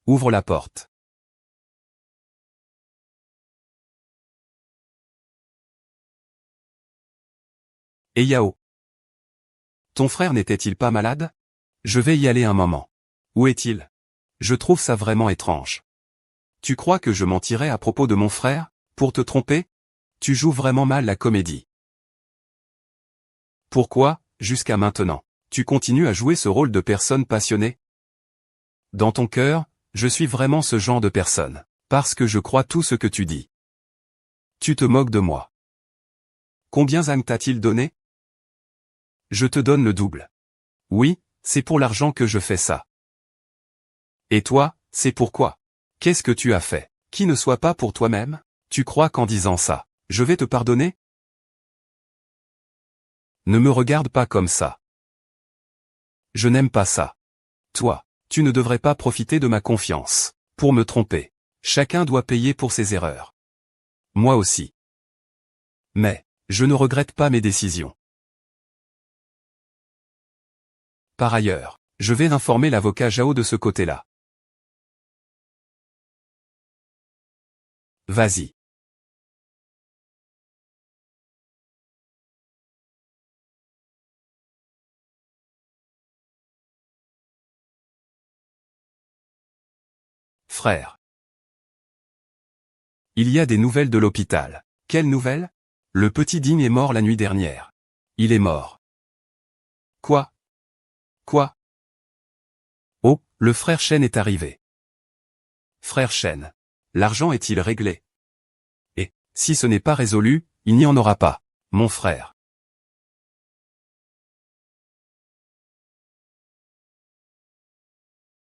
Ouvre la porte. Et Yao. Ton frère n'était-il pas malade? Je vais y aller un moment. Où est-il? Je trouve ça vraiment étrange. Tu crois que je mentirais à propos de mon frère, pour te tromper? Tu joues vraiment mal la comédie. Pourquoi, jusqu'à maintenant, tu continues à jouer ce rôle de personne passionnée? Dans ton cœur, je suis vraiment ce genre de personne, parce que je crois tout ce que tu dis. Tu te moques de moi. Combien Zhang t'a-t-il donné? Je te donne le double. Oui, c'est pour l'argent que je fais ça. Et toi, c'est pourquoi? Qu'est-ce que tu as fait, qui ne soit pas pour toi-même? Tu crois qu'en disant ça, je vais te pardonner? Ne me regarde pas comme ça. Je n'aime pas ça. Toi, tu ne devrais pas profiter de ma confiance, pour me tromper. Chacun doit payer pour ses erreurs. Moi aussi. Mais, je ne regrette pas mes décisions. Par ailleurs, je vais informer l'avocat Zhao de ce côté-là. Vas-y. Frère. Il y a des nouvelles de l'hôpital. Quelles nouvelles? Le petit Ding est mort la nuit dernière. Il est mort. Quoi? Quoi? Oh, le frère Shen est arrivé. Frère Shen. L'argent est-il réglé? Et, si ce n'est pas résolu, il n'y en aura pas, mon frère.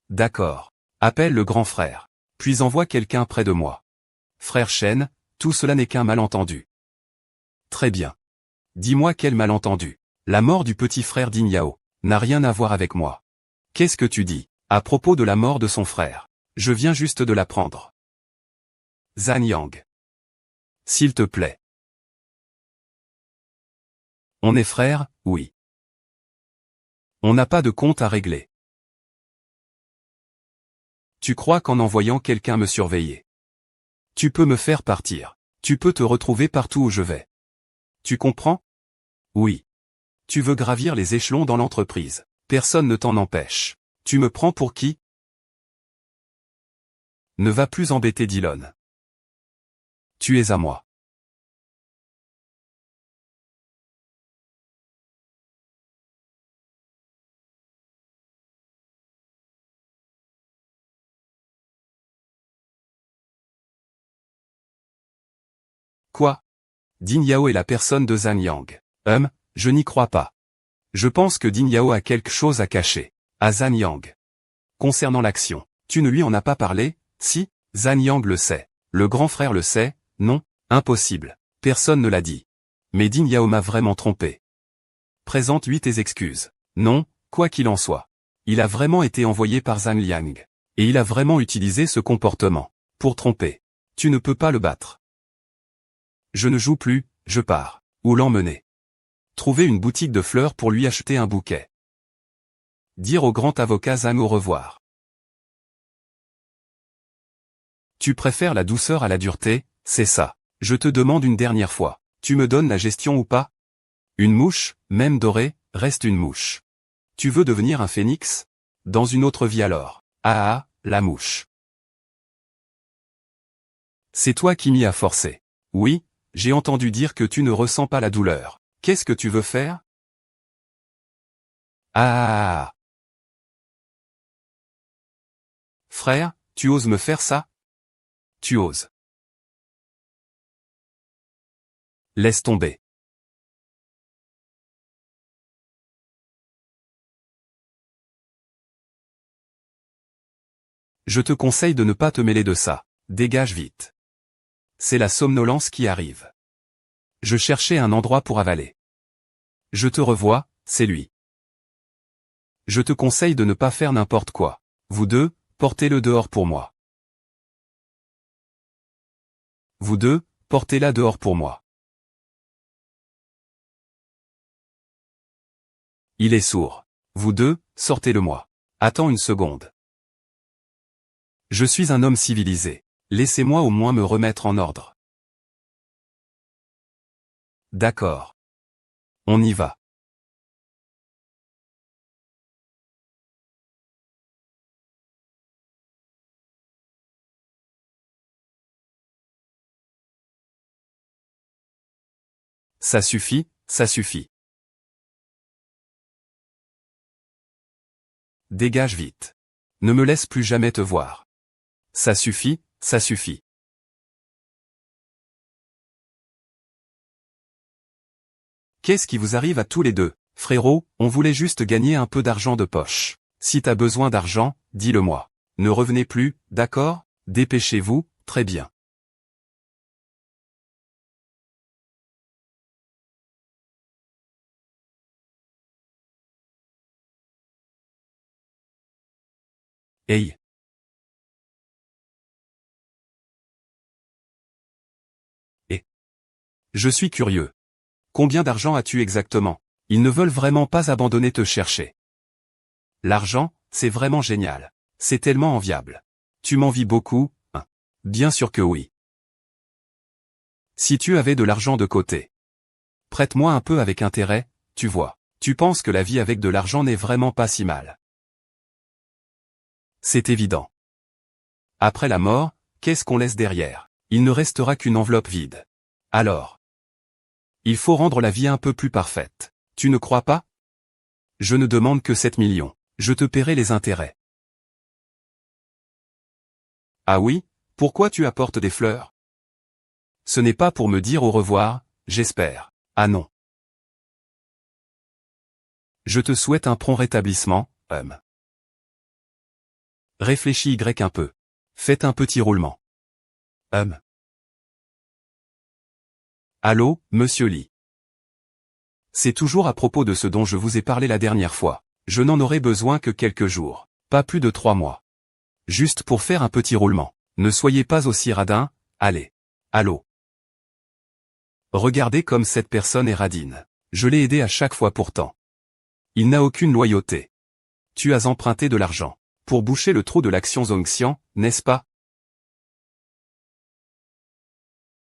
D'accord. Appelle le grand frère. Puis envoie quelqu'un près de moi. Frère Shen, tout cela n'est qu'un malentendu. Très bien. Dis-moi quel malentendu. La mort du petit frère Ding Yao n'a rien à voir avec moi. Qu'est-ce que tu dis, à propos de la mort de son frère? Je viens juste de l'apprendre. Zhang Yang. S'il te plaît. On est frères, oui. On n'a pas de compte à régler. Tu crois qu'en envoyant quelqu'un me surveiller, tu peux me faire partir. Tu peux te retrouver partout où je vais. Tu comprends? Oui. Tu veux gravir les échelons dans l'entreprise. Personne ne t'en empêche. Tu me prends pour qui? Ne va plus embêter Dylan. Tu es à moi. Quoi? Ding Yao est la personne de Zhang Yang. Je n'y crois pas. Je pense que Ding Yao a quelque chose à cacher. À Zhang Yang. Concernant l'action, tu ne lui en as pas parlé? Si, Zhang Yang le sait. Le grand frère le sait? Non, impossible. Personne ne l'a dit. Mais Ding Yao m'a vraiment trompé. Présente-lui tes excuses. Non, quoi qu'il en soit. Il a vraiment été envoyé par Zhang Liang. Et il a vraiment utilisé ce comportement pour tromper. Tu ne peux pas le battre. Je ne joue plus, je pars. Où l'emmener? Trouver une boutique de fleurs pour lui acheter un bouquet. Dire au grand avocat Zhang au revoir. Tu préfères la douceur à la dureté, c'est ça. Je te demande une dernière fois. Tu me donnes la gestion ou pas? Une mouche, même dorée, reste une mouche. Tu veux devenir un phénix? Dans une autre vie alors. Ah, la mouche. C'est toi qui m'y as forcé. Oui, j'ai entendu dire que tu ne ressens pas la douleur. Qu'est-ce que tu veux faire? Ah. Frère, tu oses me faire ça? Tu oses. Laisse tomber. Je te conseille de ne pas te mêler de ça. Dégage vite. C'est la somnolence qui arrive. Je cherchais un endroit pour avaler. Je te revois, c'est lui. Je te conseille de ne pas faire n'importe quoi. Vous deux, portez-le dehors pour moi. Vous deux, portez-la dehors pour moi. Il est sourd. Vous deux, sortez-le-moi. Attends une seconde. Je suis un homme civilisé. Laissez-moi au moins me remettre en ordre. D'accord. On y va. Ça suffit, ça suffit. Dégage vite. Ne me laisse plus jamais te voir. Ça suffit, ça suffit. Qu'est-ce qui vous arrive à tous les deux? Frérot, on voulait juste gagner un peu d'argent de poche. Si t'as besoin d'argent, dis-le-moi. Ne revenez plus, d'accord? Dépêchez-vous, très bien. Hey. Et. Je suis curieux. Combien d'argent as-tu exactement? Ils ne veulent vraiment pas abandonner te chercher. L'argent, c'est vraiment génial. C'est tellement enviable. Tu m'envies beaucoup, hein? Bien sûr que oui. Si tu avais de l'argent de côté. Prête-moi un peu avec intérêt, tu vois. Tu penses que la vie avec de l'argent n'est vraiment pas si mal. C'est évident. Après la mort, qu'est-ce qu'on laisse derrière? Il ne restera qu'une enveloppe vide. Alors. Il faut rendre la vie un peu plus parfaite. Tu ne crois pas? Je ne demande que 7 millions. Je te paierai les intérêts. Ah oui? Pourquoi tu apportes des fleurs? Ce n'est pas pour me dire au revoir, j'espère. Ah non. Je te souhaite un prompt rétablissement, homme. Réfléchis un peu. Faites un petit roulement. Allô, monsieur Lee. C'est toujours à propos de ce dont je vous ai parlé la dernière fois. Je n'en aurai besoin que quelques jours. Pas plus de 3 mois. Juste pour faire un petit roulement. Ne soyez pas aussi radin, allez. Allô. Regardez comme cette personne est radine. Je l'ai aidé à chaque fois pourtant. Il n'a aucune loyauté. Tu as emprunté de l'argent. Pour boucher le trou de l'action Zhongxian, n'est-ce pas?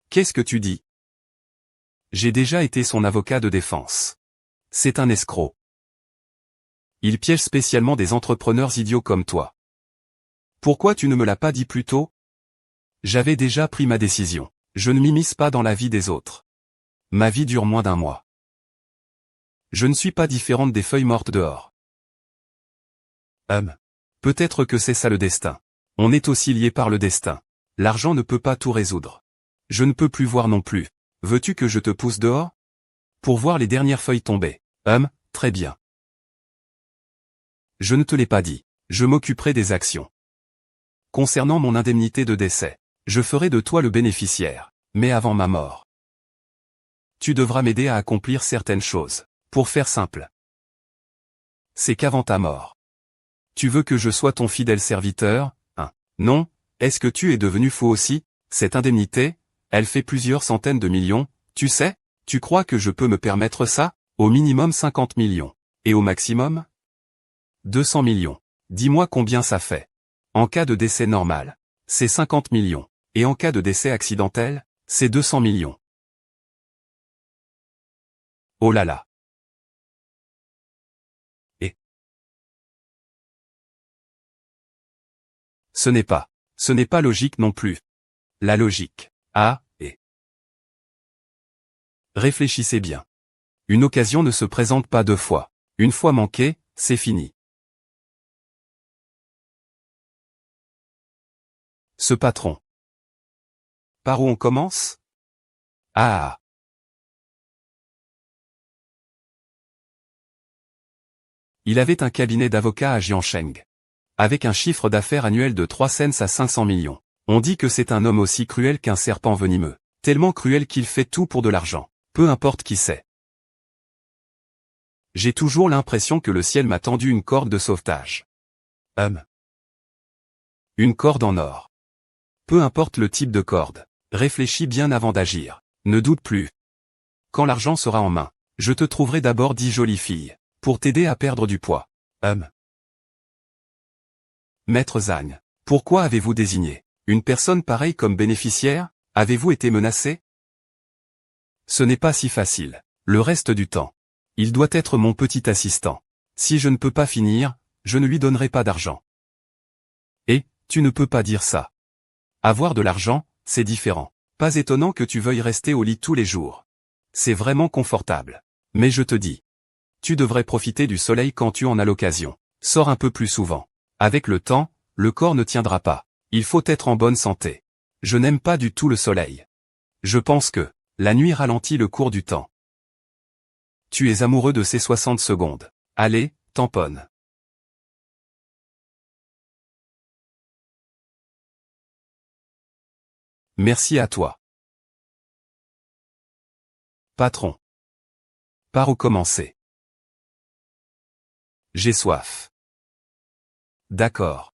Qu'est-ce que tu dis? J'ai déjà été son avocat de défense. C'est un escroc. Il piège spécialement des entrepreneurs idiots comme toi. Pourquoi tu ne me l'as pas dit plus tôt? J'avais déjà pris ma décision. Je ne m'immisce pas dans la vie des autres. Ma vie dure moins d'1 mois. Je ne suis pas différente des feuilles mortes dehors. Peut-être que c'est ça le destin. On est aussi lié par le destin. L'argent ne peut pas tout résoudre. Je ne peux plus voir non plus. Veux-tu que je te pousse dehors? Pour voir les dernières feuilles tomber. Très bien. Je ne te l'ai pas dit. Je m'occuperai des actions. Concernant mon indemnité de décès, je ferai de toi le bénéficiaire, mais avant ma mort. Tu devras m'aider à accomplir certaines choses. Pour faire simple. C'est qu'avant ta mort. Tu veux que je sois ton fidèle serviteur, Non, est-ce que tu es devenu fou aussi? Cette indemnité, elle fait plusieurs centaines de millions, tu sais? Tu crois que je peux me permettre ça? Au minimum 50 millions. Et au maximum? 200 millions. Dis-moi combien ça fait. En cas de décès normal, c'est 50 millions. Et en cas de décès accidentel, c'est 200 millions. Oh là là. Et ce n'est pas logique non plus. La logique. Ah, et. Réfléchissez bien. Une occasion ne se présente pas deux fois. Une fois manquée, c'est fini. Ce patron. Par où on commence? Ah. Il avait un cabinet d'avocats à Jiancheng. Avec un chiffre d'affaires annuel de 3 cents à 500 millions. On dit que c'est un homme aussi cruel qu'un serpent venimeux. Tellement cruel qu'il fait tout pour de l'argent. Peu importe qui c'est. J'ai toujours l'impression que le ciel m'a tendu une corde de sauvetage. Une corde en or. Peu importe le type de corde. Réfléchis bien avant d'agir. Ne doute plus. Quand l'argent sera en main, je te trouverai d'abord 10 jolies filles. Pour t'aider à perdre du poids. Maître Zhang, pourquoi avez-vous désigné une personne pareille comme bénéficiaire? Avez-vous été menacé? Ce n'est pas si facile. Le reste du temps. Il doit être mon petit assistant. Si je ne peux pas finir, je ne lui donnerai pas d'argent. Et, tu ne peux pas dire ça. Avoir de l'argent, c'est différent. Pas étonnant que tu veuilles rester au lit tous les jours. C'est vraiment confortable. Mais je te dis. Tu devrais profiter du soleil quand tu en as l'occasion. Sors un peu plus souvent. Avec le temps, le corps ne tiendra pas. Il faut être en bonne santé. Je n'aime pas du tout le soleil. Je pense que la nuit ralentit le cours du temps. Tu es amoureux de ces 60 secondes. Allez, tamponne. Merci à toi. Patron. Par où commencer? J'ai soif. D'accord.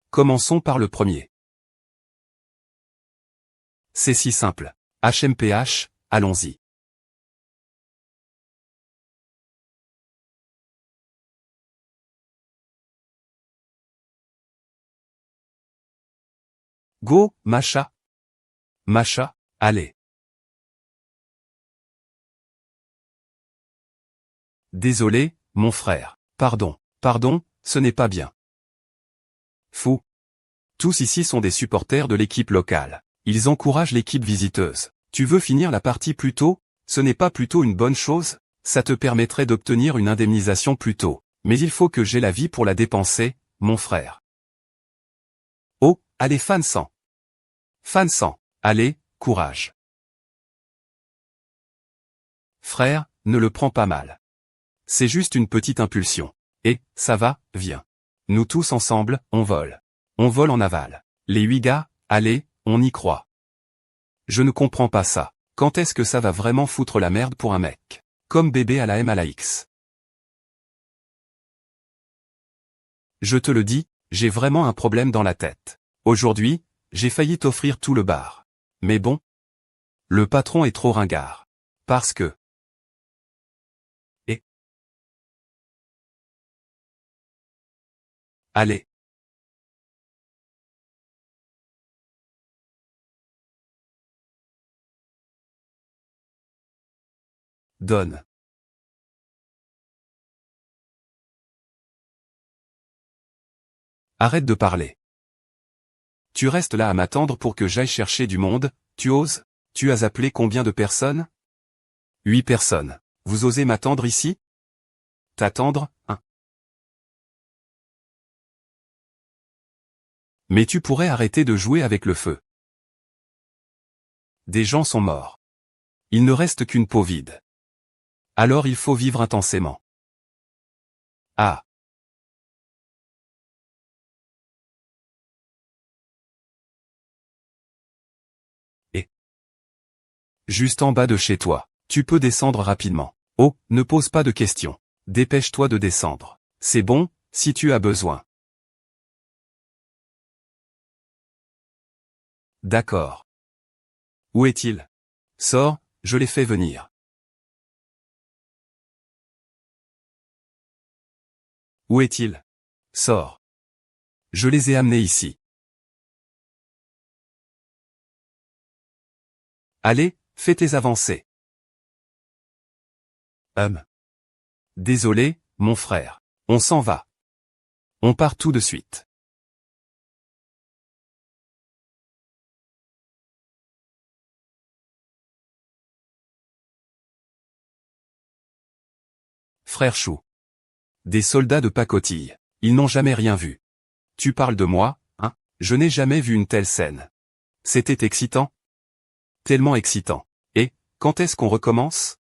Commençons par le premier. C'est si simple. HMPH, allons-y. Go, Macha. Macha, allez. Désolé, mon frère. Pardon, ce n'est pas bien. Fou. Tous ici sont des supporters de l'équipe locale. Ils encouragent l'équipe visiteuse. Tu veux finir la partie plus tôt? Ce n'est pas plutôt une bonne chose? Ça te permettrait d'obtenir une indemnisation plus tôt. Mais il faut que j'aie la vie pour la dépenser, mon frère. Oh, allez fan 100. Fan 100. Allez, courage. Frère, ne le prends pas mal. C'est juste une petite impulsion. Et, ça va, viens. Nous tous ensemble, on vole. On vole en aval. Les 8 gars, allez, on y croit. Je ne comprends pas ça. Quand est-ce que ça va vraiment foutre la merde pour un mec? Comme bébé à la M à la X. Je te le dis, j'ai vraiment un problème dans la tête. Aujourd'hui, j'ai failli t'offrir tout le bar. Mais bon. Le patron est trop ringard. Parce que. Et. Allez. Donne. Arrête de parler. Tu restes là à m'attendre pour que j'aille chercher du monde, tu oses? Tu as appelé combien de personnes? 8 personnes. Vous osez m'attendre ici? T'attendre, hein? Mais tu pourrais arrêter de jouer avec le feu. Des gens sont morts. Il ne reste qu'une peau vide. Alors il faut vivre intensément. Ah. Et. Juste en bas de chez toi. Tu peux descendre rapidement. Oh, ne pose pas de questions. Dépêche-toi de descendre. C'est bon, si tu as besoin. D'accord. Où est-il? Sors, je l'ai fait venir. Où est-il? Sors. Je les ai amenés ici. Allez, fais tes avancées. Désolé, mon frère. On s'en va. On part tout de suite. Frère Chou. Des soldats de pacotille. Ils n'ont jamais rien vu. Tu parles de moi, hein? Je n'ai jamais vu une telle scène. C'était excitant? Tellement excitant. Et, quand est-ce qu'on recommence?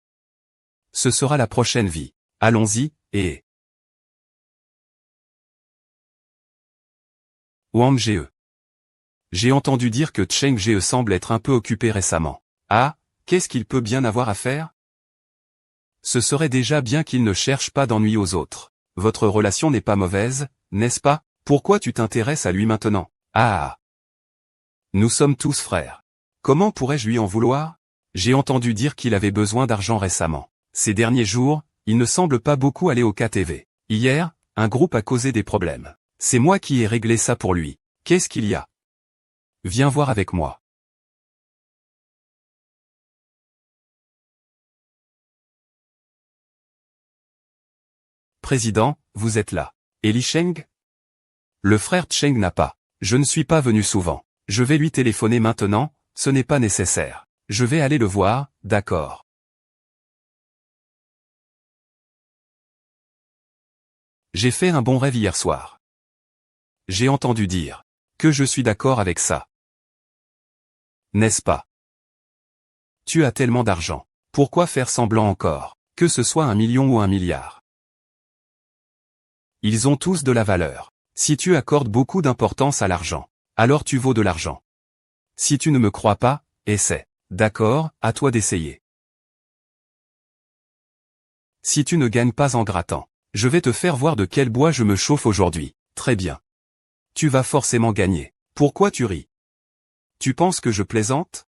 Ce sera la prochaine vie. Allons-y, et... Wang Ge. J'ai entendu dire que Cheng Ge semble être un peu occupé récemment. Ah, qu'est-ce qu'il peut bien avoir à faire? Ce serait déjà bien qu'il ne cherche pas d'ennui aux autres. Votre relation n'est pas mauvaise, n'est-ce pas? Pourquoi tu t'intéresses à lui maintenant? Ah! Nous sommes tous frères. Comment pourrais-je lui en vouloir? J'ai entendu dire qu'il avait besoin d'argent récemment. Ces derniers jours, il ne semble pas beaucoup aller au KTV. Hier, un groupe a causé des problèmes. C'est moi qui ai réglé ça pour lui. Qu'est-ce qu'il y a? Viens voir avec moi. Président, vous êtes là. Et Li Sheng? Le frère Cheng n'a pas. Je ne suis pas venu souvent. Je vais lui téléphoner maintenant, ce n'est pas nécessaire. Je vais aller le voir, d'accord. J'ai fait un bon rêve hier soir. J'ai entendu dire que je suis d'accord avec ça. N'est-ce pas? Tu as tellement d'argent. Pourquoi faire semblant encore? Que ce soit 1 million ou 1 milliard. Ils ont tous de la valeur. Si tu accordes beaucoup d'importance à l'argent, alors tu vaux de l'argent. Si tu ne me crois pas, essaie. D'accord, à toi d'essayer. Si tu ne gagnes pas en grattant, je vais te faire voir de quel bois je me chauffe aujourd'hui. Très bien. Tu vas forcément gagner. Pourquoi tu ris? Tu penses que je plaisante?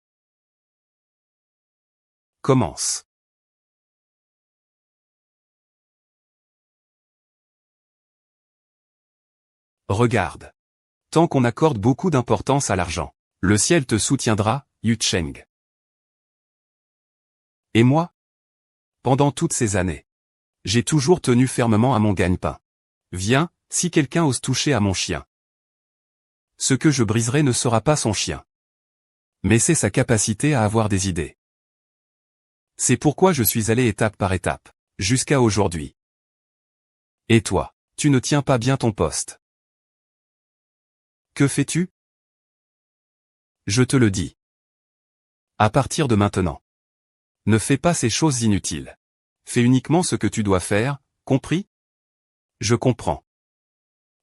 Commence. Regarde. Tant qu'on accorde beaucoup d'importance à l'argent, le ciel te soutiendra, Yu Cheng. Et moi? Pendant toutes ces années, j'ai toujours tenu fermement à mon gagne-pain. Viens, si quelqu'un ose toucher à mon chien. Ce que je briserai ne sera pas son chien. Mais c'est sa capacité à avoir des idées. C'est pourquoi je suis allé étape par étape, jusqu'à aujourd'hui. Et toi, tu ne tiens pas bien ton poste. Que fais-tu? Je te le dis. À partir de maintenant, ne fais pas ces choses inutiles. Fais uniquement ce que tu dois faire, compris? Je comprends.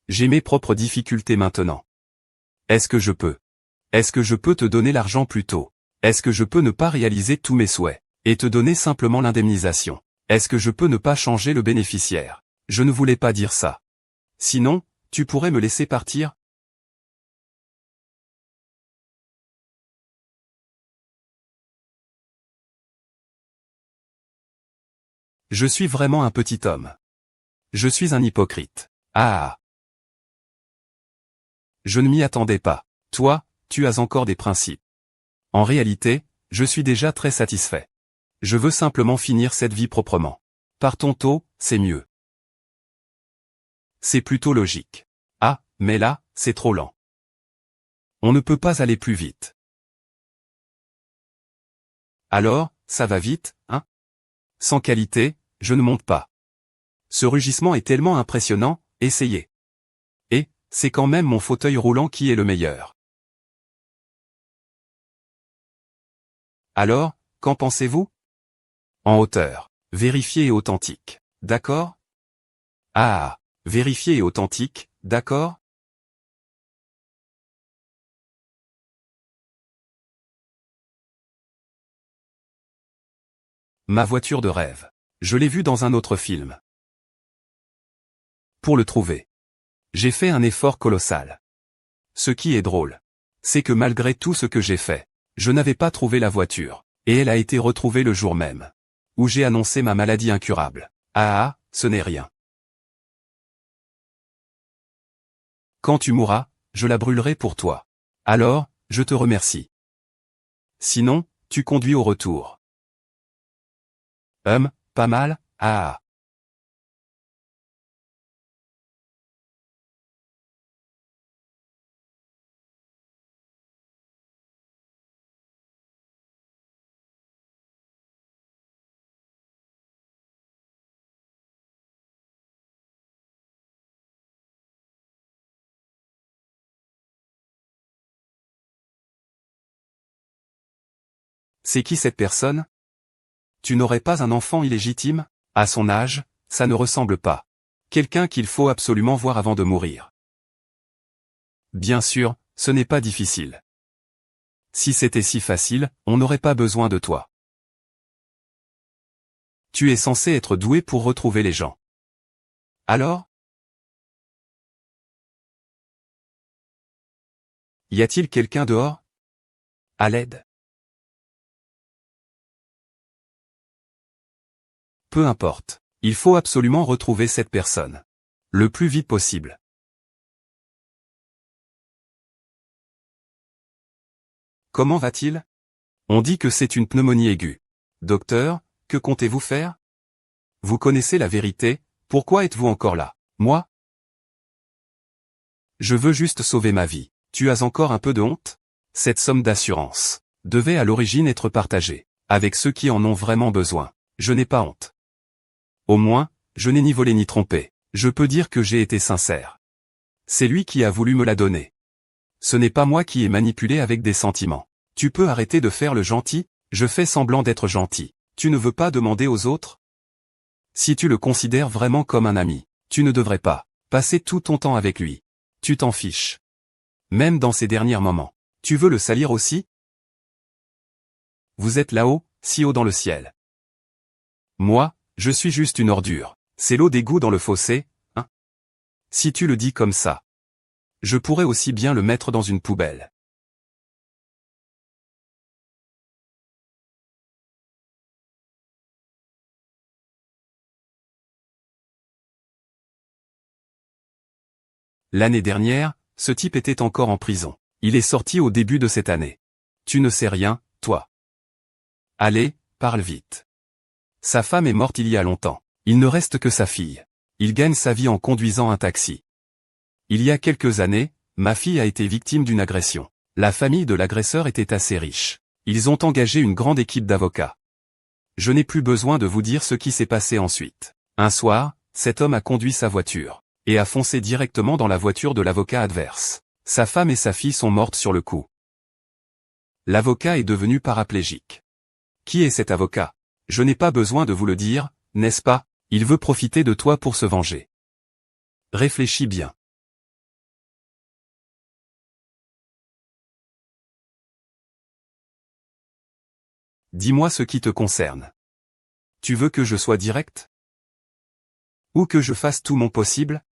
J'ai mes propres difficultés maintenant. Est-ce que je peux? Est-ce que je peux te donner l'argent plus tôt? Est-ce que je peux ne pas réaliser tous mes souhaits, et te donner simplement l'indemnisation? Est-ce que je peux ne pas changer le bénéficiaire? Je ne voulais pas dire ça. Sinon, tu pourrais me laisser partir? Je suis vraiment un petit homme. Je suis un hypocrite. Ah! Je ne m'y attendais pas. Toi, tu as encore des principes. En réalité, je suis déjà très satisfait. Je veux simplement finir cette vie proprement. Partons tôt, c'est mieux. C'est plutôt logique. Ah, mais là, c'est trop lent. On ne peut pas aller plus vite. Alors, ça va vite, hein? Sans qualité, je ne monte pas. Ce rugissement est tellement impressionnant, essayez. Et, c'est quand même mon fauteuil roulant qui est le meilleur. Alors, qu'en pensez-vous? En hauteur. Vérifié et authentique. D'accord? Ah, vérifié et authentique, d'accord? Ma voiture de rêve. Je l'ai vue dans un autre film. Pour le trouver, j'ai fait un effort colossal. Ce qui est drôle, c'est que malgré tout ce que j'ai fait, je n'avais pas trouvé la voiture, et elle a été retrouvée le jour même où j'ai annoncé ma maladie incurable. Ah, ce n'est rien. Quand tu mourras, je la brûlerai pour toi. Alors, je te remercie. Sinon, tu conduis au retour. Pas mal, ah. C'est qui cette personne? Tu n'aurais pas un enfant illégitime? À son âge, ça ne ressemble pas. Quelqu'un qu'il faut absolument voir avant de mourir. Bien sûr, ce n'est pas difficile. Si c'était si facile, on n'aurait pas besoin de toi. Tu es censé être doué pour retrouver les gens. Alors? Y a-t-il quelqu'un dehors? À l'aide? Peu importe. Il faut absolument retrouver cette personne. Le plus vite possible. Comment va-t-il? On dit que c'est une pneumonie aiguë. Docteur, que comptez-vous faire? Vous connaissez la vérité, pourquoi êtes-vous encore là? Moi? Je veux juste sauver ma vie. Tu as encore un peu de honte? Cette somme d'assurance devait à l'origine être partagée avec ceux qui en ont vraiment besoin. Je n'ai pas honte. Au moins, je n'ai ni volé ni trompé. Je peux dire que j'ai été sincère. C'est lui qui a voulu me la donner. Ce n'est pas moi qui ai manipulé avec des sentiments. Tu peux arrêter de faire le gentil? Je fais semblant d'être gentil. Tu ne veux pas demander aux autres? Si tu le considères vraiment comme un ami, tu ne devrais pas passer tout ton temps avec lui. Tu t'en fiches. Même dans ces derniers moments. Tu veux le salir aussi? Vous êtes là-haut, si haut dans le ciel. Moi, je suis juste une ordure. C'est l'eau d'égout dans le fossé, hein? Si tu le dis comme ça. Je pourrais aussi bien le mettre dans une poubelle. L'année dernière, ce type était encore en prison. Il est sorti au début de cette année. Tu ne sais rien, toi. Allez, parle vite. Sa femme est morte il y a longtemps. Il ne reste que sa fille. Il gagne sa vie en conduisant un taxi. Il y a quelques années, ma fille a été victime d'une agression. La famille de l'agresseur était assez riche. Ils ont engagé une grande équipe d'avocats. Je n'ai plus besoin de vous dire ce qui s'est passé ensuite. Un soir, cet homme a conduit sa voiture et a foncé directement dans la voiture de l'avocat adverse. Sa femme et sa fille sont mortes sur le coup. L'avocat est devenu paraplégique. Qui est cet avocat? Je n'ai pas besoin de vous le dire, n'est-ce pas? Il veut profiter de toi pour se venger. Réfléchis bien. Dis-moi ce qui te concerne. Tu veux que je sois direct? Ou que je fasse tout mon possible?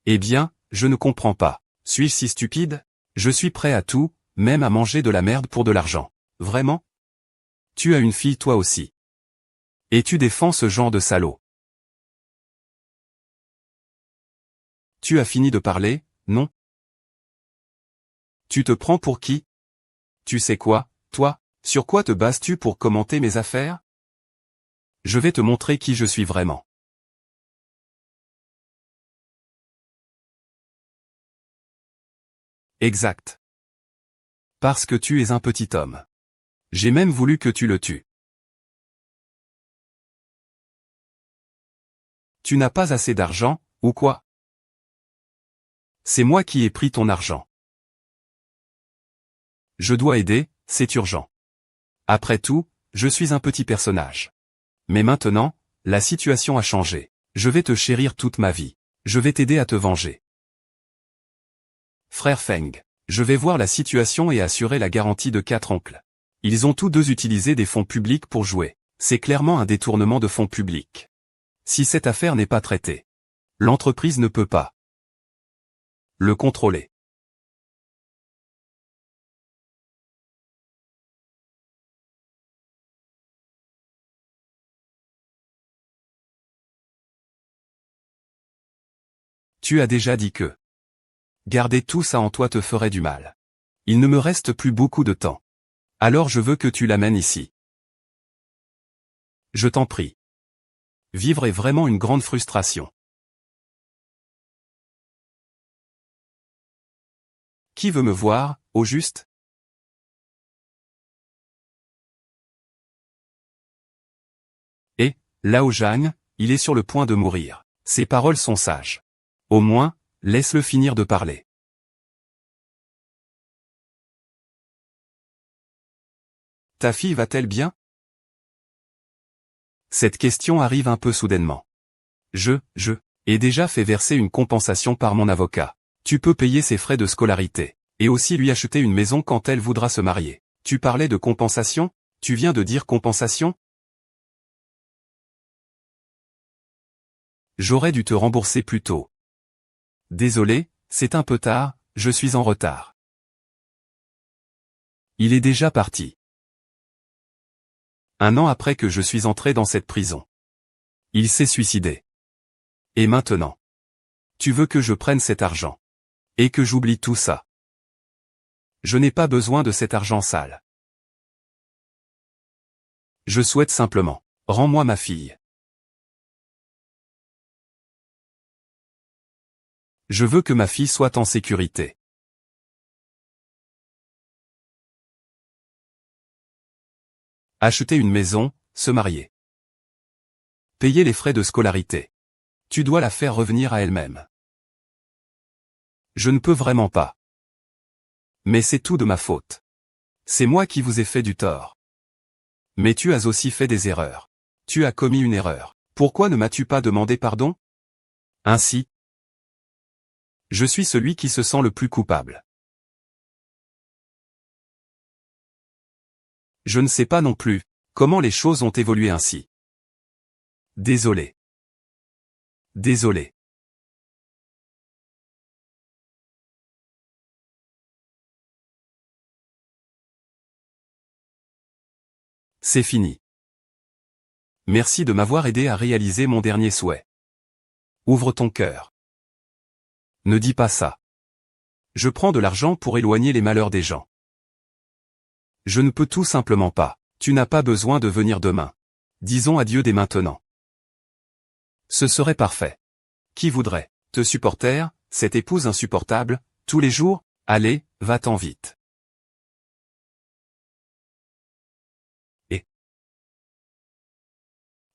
Eh bien, je ne comprends pas. Suis-je si stupide? Je suis prêt à tout, même à manger de la merde pour de l'argent. Vraiment? Tu as une fille toi aussi. Et tu défends ce genre de salaud. Tu as fini de parler, non? Tu te prends pour qui? Tu sais quoi, toi? Sur quoi te bases-tu pour commenter mes affaires? Je vais te montrer qui je suis vraiment. Exact. Parce que tu es un petit homme. J'ai même voulu que tu le tues. Tu n'as pas assez d'argent, ou quoi? C'est moi qui ai pris ton argent. Je dois aider, c'est urgent. Après tout, je suis un petit personnage. Mais maintenant, la situation a changé. Je vais te chérir toute ma vie. Je vais t'aider à te venger. Frère Feng, je vais voir la situation et assurer la garantie de 4 oncles. Ils ont tous deux utilisé des fonds publics pour jouer. C'est clairement un détournement de fonds publics. Si cette affaire n'est pas traitée, l'entreprise ne peut pas le contrôler. Tu as déjà dit que garder tout ça en toi te ferait du mal. Il ne me reste plus beaucoup de temps. Alors je veux que tu l'amènes ici. Je t'en prie. Vivre est vraiment une grande frustration. Qui veut me voir, au juste? Et, Lao Zhang, il est sur le point de mourir. Ses paroles sont sages. Au moins, laisse-le finir de parler. Ta fille va-t-elle bien? Cette question arrive un peu soudainement. Je ai déjà fait verser une compensation par mon avocat. Tu peux payer ses frais de scolarité, et aussi lui acheter une maison quand elle voudra se marier. Tu parlais de compensation? Tu viens de dire compensation? J'aurais dû te rembourser plus tôt. Désolé, c'est un peu tard, je suis en retard. Il est déjà parti. 1 an après que je suis entré dans cette prison. Il s'est suicidé. Et maintenant? Tu veux que je prenne cet argent? Et que j'oublie tout ça? Je n'ai pas besoin de cet argent sale. Je souhaite simplement. Rends-moi ma fille. Je veux que ma fille soit en sécurité. Acheter une maison, se marier. Payer les frais de scolarité. Tu dois la faire revenir à elle-même. Je ne peux vraiment pas. Mais c'est tout de ma faute. C'est moi qui vous ai fait du tort. Mais tu as aussi fait des erreurs. Tu as commis une erreur. Pourquoi ne m'as-tu pas demandé pardon? Ainsi, je suis celui qui se sent le plus coupable. Je ne sais pas non plus comment les choses ont évolué ainsi. Désolé. Désolé. C'est fini. Merci de m'avoir aidé à réaliser mon dernier souhait. Ouvre ton cœur. Ne dis pas ça. Je prends de l'argent pour éloigner les malheurs des gens. Je ne peux tout simplement pas. Tu n'as pas besoin de venir demain. Disons adieu dès maintenant. Ce serait parfait. Qui voudrait te supporter, cette épouse insupportable, tous les jours? Allez, va-t'en vite. Et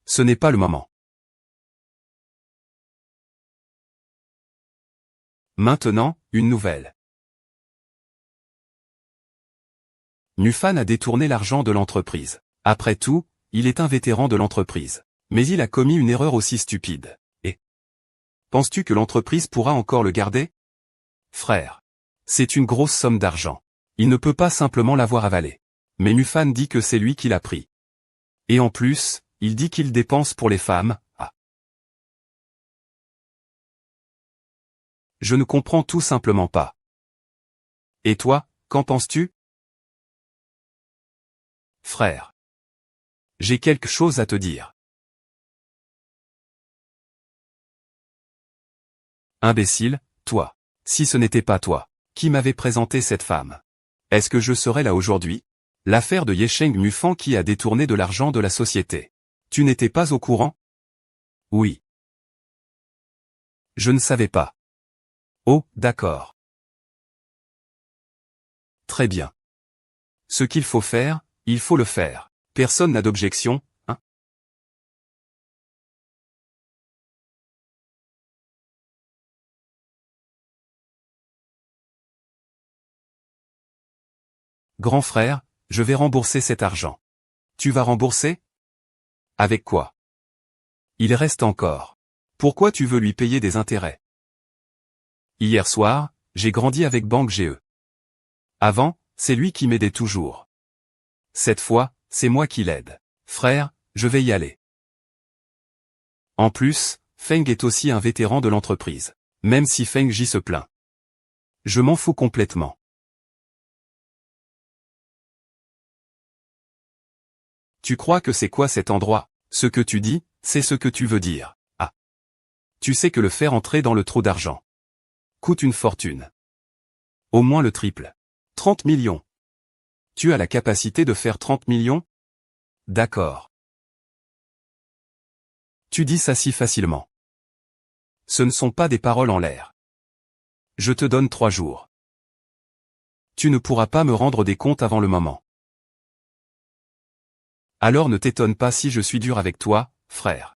ce n'est pas le moment. Maintenant, une nouvelle. Nufan a détourné l'argent de l'entreprise. Après tout, il est un vétéran de l'entreprise. Mais il a commis une erreur aussi stupide. Et penses-tu que l'entreprise pourra encore le garder? Frère. C'est une grosse somme d'argent. Il ne peut pas simplement l'avoir avalé. Mais Nufan dit que c'est lui qui l'a pris. Et en plus, il dit qu'il dépense pour les femmes. Ah. Je ne comprends tout simplement pas. Et toi, qu'en penses-tu? Frère. J'ai quelque chose à te dire. Imbécile, toi. Si ce n'était pas toi, qui m'avait présenté cette femme? Est-ce que je serais là aujourd'hui? L'affaire de Yesheng Mufan qui a détourné de l'argent de la société. Tu n'étais pas au courant? Oui. Je ne savais pas. Oh, d'accord. Très bien. Ce qu'il faut faire, il faut le faire. Personne n'a d'objection, hein? Grand frère, je vais rembourser cet argent. Tu vas rembourser? Avec quoi? Il reste encore. Pourquoi tu veux lui payer des intérêts? Hier soir, j'ai grandi avec Banque GE. Avant, c'est lui qui m'aidait toujours. Cette fois, c'est moi qui l'aide. Frère, je vais y aller. En plus, Feng est aussi un vétéran de l'entreprise. Même si Feng Ji se plaint. Je m'en fous complètement. Tu crois que c'est quoi cet endroit? Ce que tu dis, c'est ce que tu veux dire. Ah. Tu sais que le faire entrer dans le trou d'argent coûte une fortune. Au moins le triple. 30 millions. Tu as la capacité de faire 30 millions? D'accord. Tu dis ça si facilement. Ce ne sont pas des paroles en l'air. Je te donne 3 jours. Tu ne pourras pas me rendre des comptes avant le moment. Alors ne t'étonne pas si je suis dur avec toi, frère.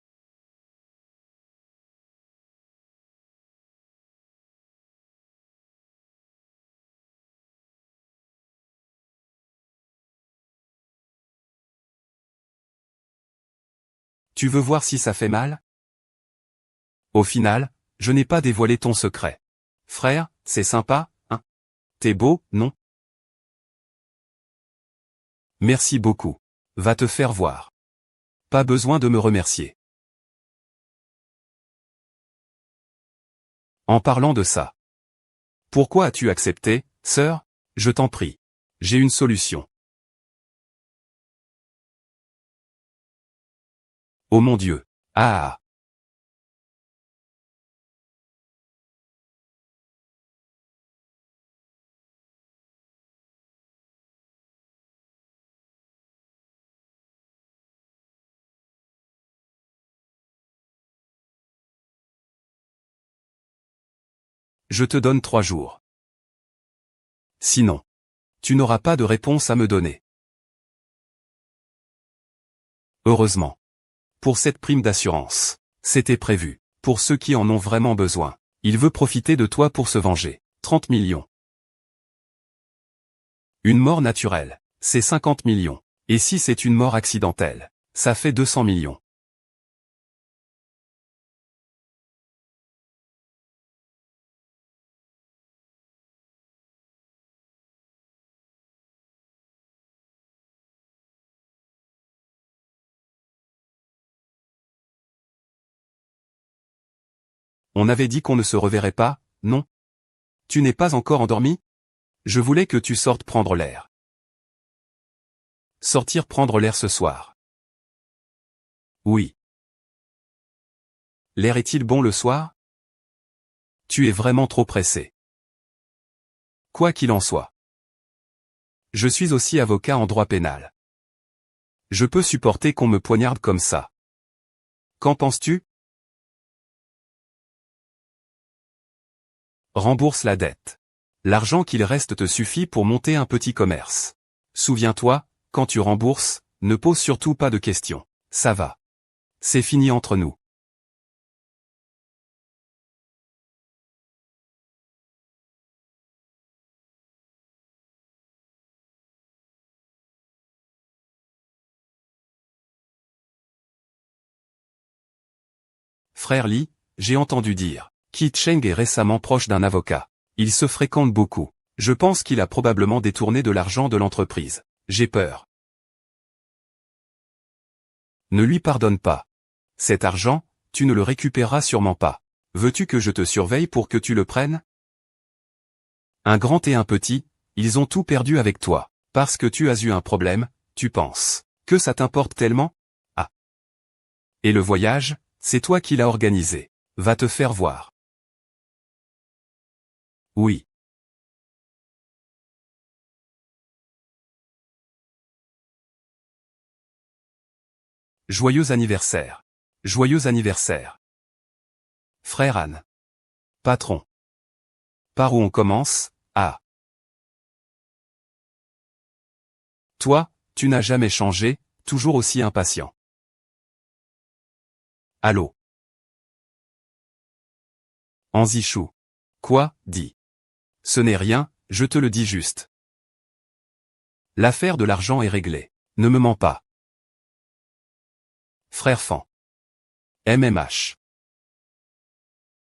Tu veux voir si ça fait mal? Au final, je n'ai pas dévoilé ton secret. Frère, c'est sympa, hein? T'es beau, non? Merci beaucoup. Va te faire voir. Pas besoin de me remercier. En parlant de ça. Pourquoi as-tu accepté, sœur? Je t'en prie. J'ai une solution. Oh mon Dieu. Ah. Je te donne 3 jours. Sinon, tu n'auras pas de réponse à me donner. Heureusement. Pour cette prime d'assurance. C'était prévu. Pour ceux qui en ont vraiment besoin. Il veut profiter de toi pour se venger. 30 millions. Une mort naturelle. C'est 50 millions. Et si c'est une mort accidentelle? Ça fait 200 millions. On avait dit qu'on ne se reverrait pas, non? Tu n'es pas encore endormi? Je voulais que tu sortes prendre l'air. Sortir prendre l'air ce soir. Oui. L'air est-il bon le soir? Tu es vraiment trop pressé. Quoi qu'il en soit. Je suis aussi avocat en droit pénal. Je peux supporter qu'on me poignarde comme ça. Qu'en penses-tu? Rembourse la dette. L'argent qu'il reste te suffit pour monter un petit commerce. Souviens-toi, quand tu rembourses, ne pose surtout pas de questions. Ça va. C'est fini entre nous. Frère Li, j'ai entendu dire. Qi Cheng est récemment proche d'un avocat. Ils se fréquentent beaucoup. Je pense qu'il a probablement détourné de l'argent de l'entreprise. J'ai peur. Ne lui pardonne pas. Cet argent, tu ne le récupéreras sûrement pas. Veux-tu que je te surveille pour que tu le prennes? Un grand et un petit, ils ont tout perdu avec toi. Parce que tu as eu un problème, tu penses que ça t'importe tellement? Ah. Et le voyage, c'est toi qui l'as organisé. Va te faire voir. Oui. Joyeux anniversaire. Joyeux anniversaire. Frère Anne. Patron. Par où on commence? Ah. Toi, tu n'as jamais changé, toujours aussi impatient. Allô? Anzichou. Quoi, dit? Ce n'est rien, je te le dis juste. L'affaire de l'argent est réglée. Ne me mens pas. Frère Fan. MMH.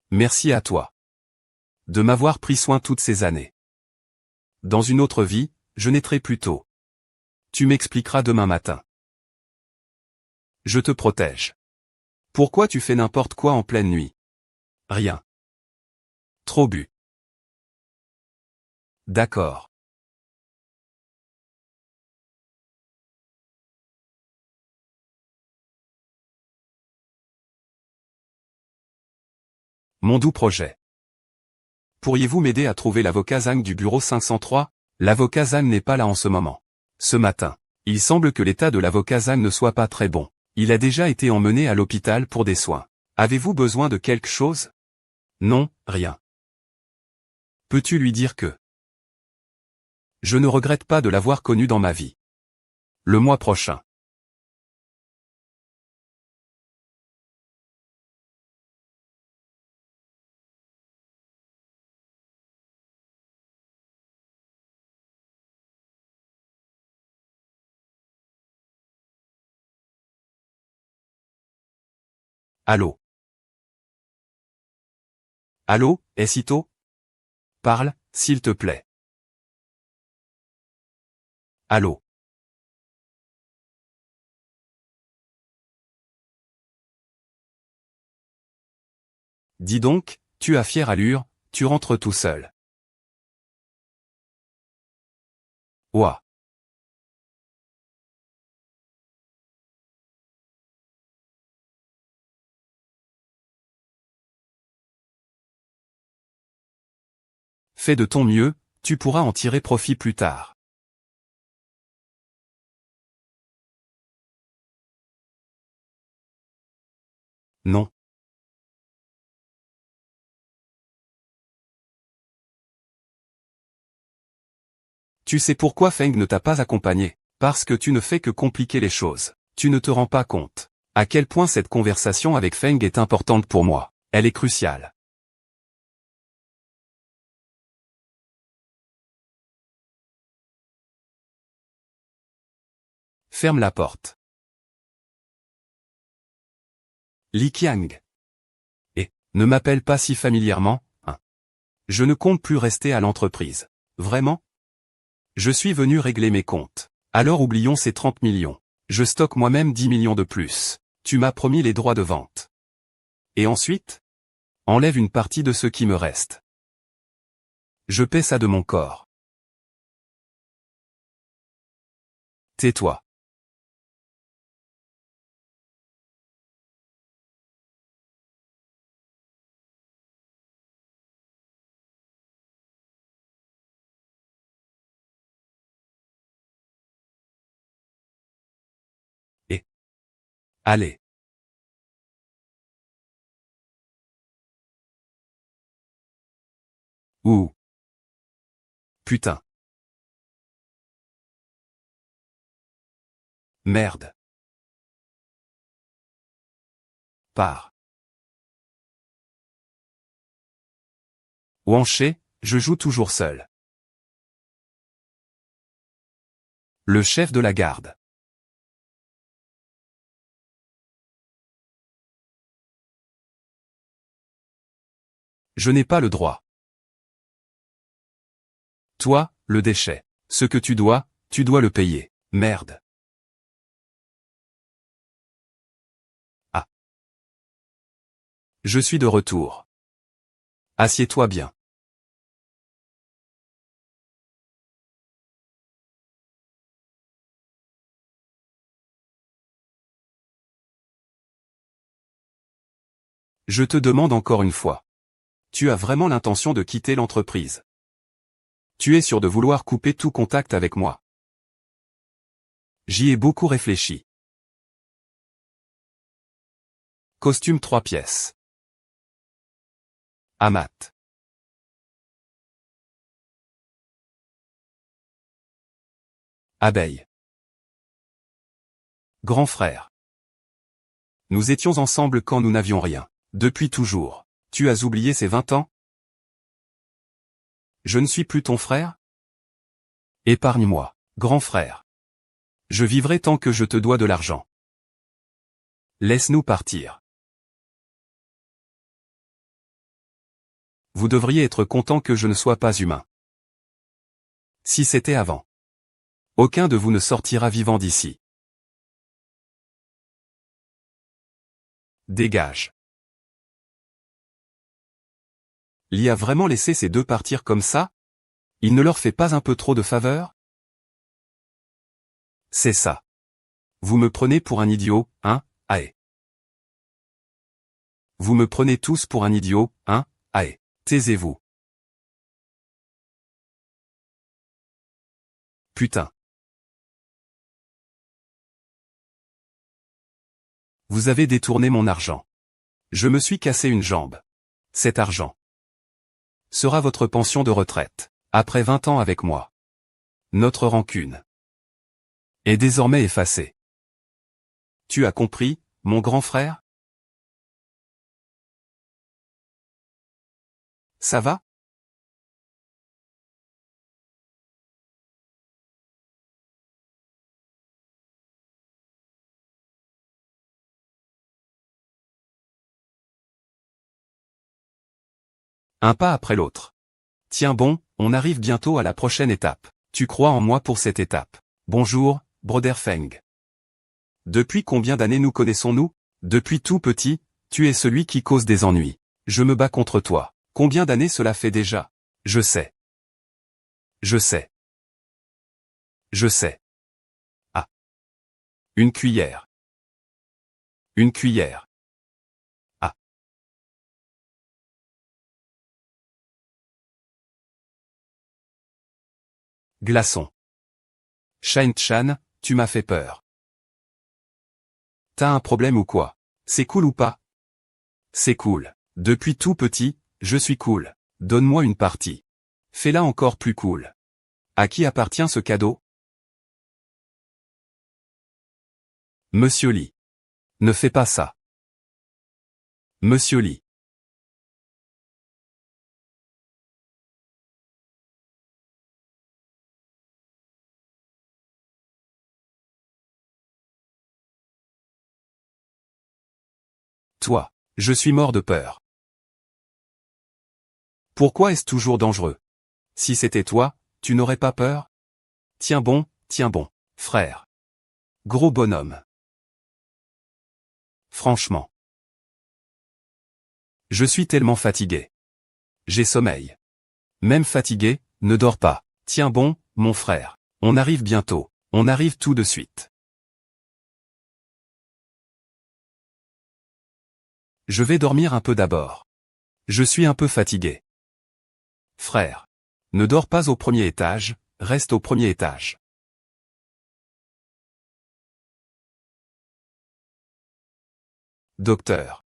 Merci à toi. De m'avoir pris soin toutes ces années. Dans une autre vie, je naîtrai plus tôt. Tu m'expliqueras demain matin. Je te protège. Pourquoi tu fais n'importe quoi en pleine nuit? Rien. Trop bu. D'accord. Mon doux projet. Pourriez-vous m'aider à trouver l'avocat Zhang du bureau 503? L'avocat Zhang n'est pas là en ce moment. Ce matin. Il semble que l'état de l'avocat Zhang ne soit pas très bon. Il a déjà été emmené à l'hôpital pour des soins. Avez-vous besoin de quelque chose? Non, rien. Peux-tu lui dire que je ne regrette pas de l'avoir connu dans ma vie. Le mois prochain. Allô? Allô, Esito? Parle, s'il te plaît. Allô? Dis donc, tu as fière allure, tu rentres tout seul. Ouah. Fais de ton mieux, tu pourras en tirer profit plus tard. Non. Tu sais pourquoi Feng ne t'a pas accompagné? Parce que tu ne fais que compliquer les choses. Tu ne te rends pas compte à quel point cette conversation avec Feng est importante pour moi. Elle est cruciale. Ferme la porte. Li Qiang. Et, ne m'appelle pas si familièrement, hein. Je ne compte plus rester à l'entreprise. Vraiment? Je suis venu régler mes comptes. Alors oublions ces 30 millions. Je stocke moi-même 10 millions de plus. Tu m'as promis les droits de vente. Et ensuite? Enlève une partie de ce qui me reste. Je paie ça de mon corps. Tais-toi. Et. Allez. Ouh. Putain. Merde. Pars. Wanché, je joue toujours seul. Le chef de la garde. Je n'ai pas le droit. Toi, le déchet. Ce que tu dois le payer. Merde. Ah. Je suis de retour. Assieds-toi bien. Je te demande encore une fois. Tu as vraiment l'intention de quitter l'entreprise? Tu es sûr de vouloir couper tout contact avec moi? J'y ai beaucoup réfléchi. Costume 3 pièces. Amat. Abeille. Grand frère. Nous étions ensemble quand nous n'avions rien. Depuis toujours. Tu as oublié ces 20 ans? Je ne suis plus ton frère? Épargne-moi, grand frère. Je vivrai tant que je te dois de l'argent. Laisse-nous partir. Vous devriez être content que je ne sois pas humain. Si c'était avant. Aucun de vous ne sortira vivant d'ici. Dégage. Lee a vraiment laissé ces deux partir comme ça? Il ne leur fait pas un peu trop de faveur? C'est ça. Vous me prenez pour un idiot, hein, Ae. Vous me prenez tous pour un idiot, hein, Ae. Taisez-vous. Putain. Vous avez détourné mon argent. Je me suis cassé une jambe. Cet argent sera votre pension de retraite, après 20 ans avec moi. Notre rancune est désormais effacée. Tu as compris, mon grand frère? Ça va? Un pas après l'autre. Tiens bon, on arrive bientôt à la prochaine étape. Tu crois en moi pour cette étape. Bonjour, Broder Feng. Depuis combien d'années nous connaissons-nous? Depuis tout petit, tu es celui qui cause des ennuis. Je me bats contre toi. Combien d'années cela fait déjà? Je sais. Je sais. Je sais. Ah. Une cuillère. Une cuillère. Ah. Glaçon. Shine-chan, tu m'as fait peur. T'as un problème ou quoi? C'est cool ou pas? C'est cool. Depuis tout petit, je suis cool. Donne-moi une partie. Fais-la encore plus cool. À qui appartient ce cadeau? Monsieur Lee. Ne fais pas ça. Monsieur Lee. Toi. Je suis mort de peur. Pourquoi est-ce toujours dangereux? Si c'était toi, tu n'aurais pas peur? Tiens bon, frère. Gros bonhomme. Franchement. Je suis tellement fatigué. J'ai sommeil. Même fatigué, ne dors pas. Tiens bon, mon frère. On arrive bientôt. On arrive tout de suite. Je vais dormir un peu d'abord. Je suis un peu fatigué. Frère. Ne dors pas au premier étage, reste au premier étage. Docteur.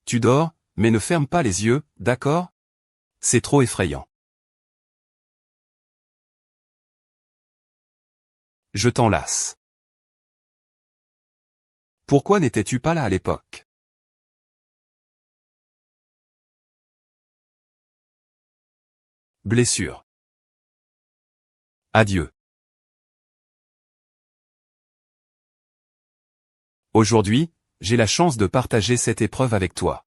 Tu dors, mais ne ferme pas les yeux, d'accord? C'est trop effrayant. Je t'en lasse. Pourquoi n'étais-tu pas là à l'époque? Blessure. Adieu. Aujourd'hui, j'ai la chance de partager cette épreuve avec toi.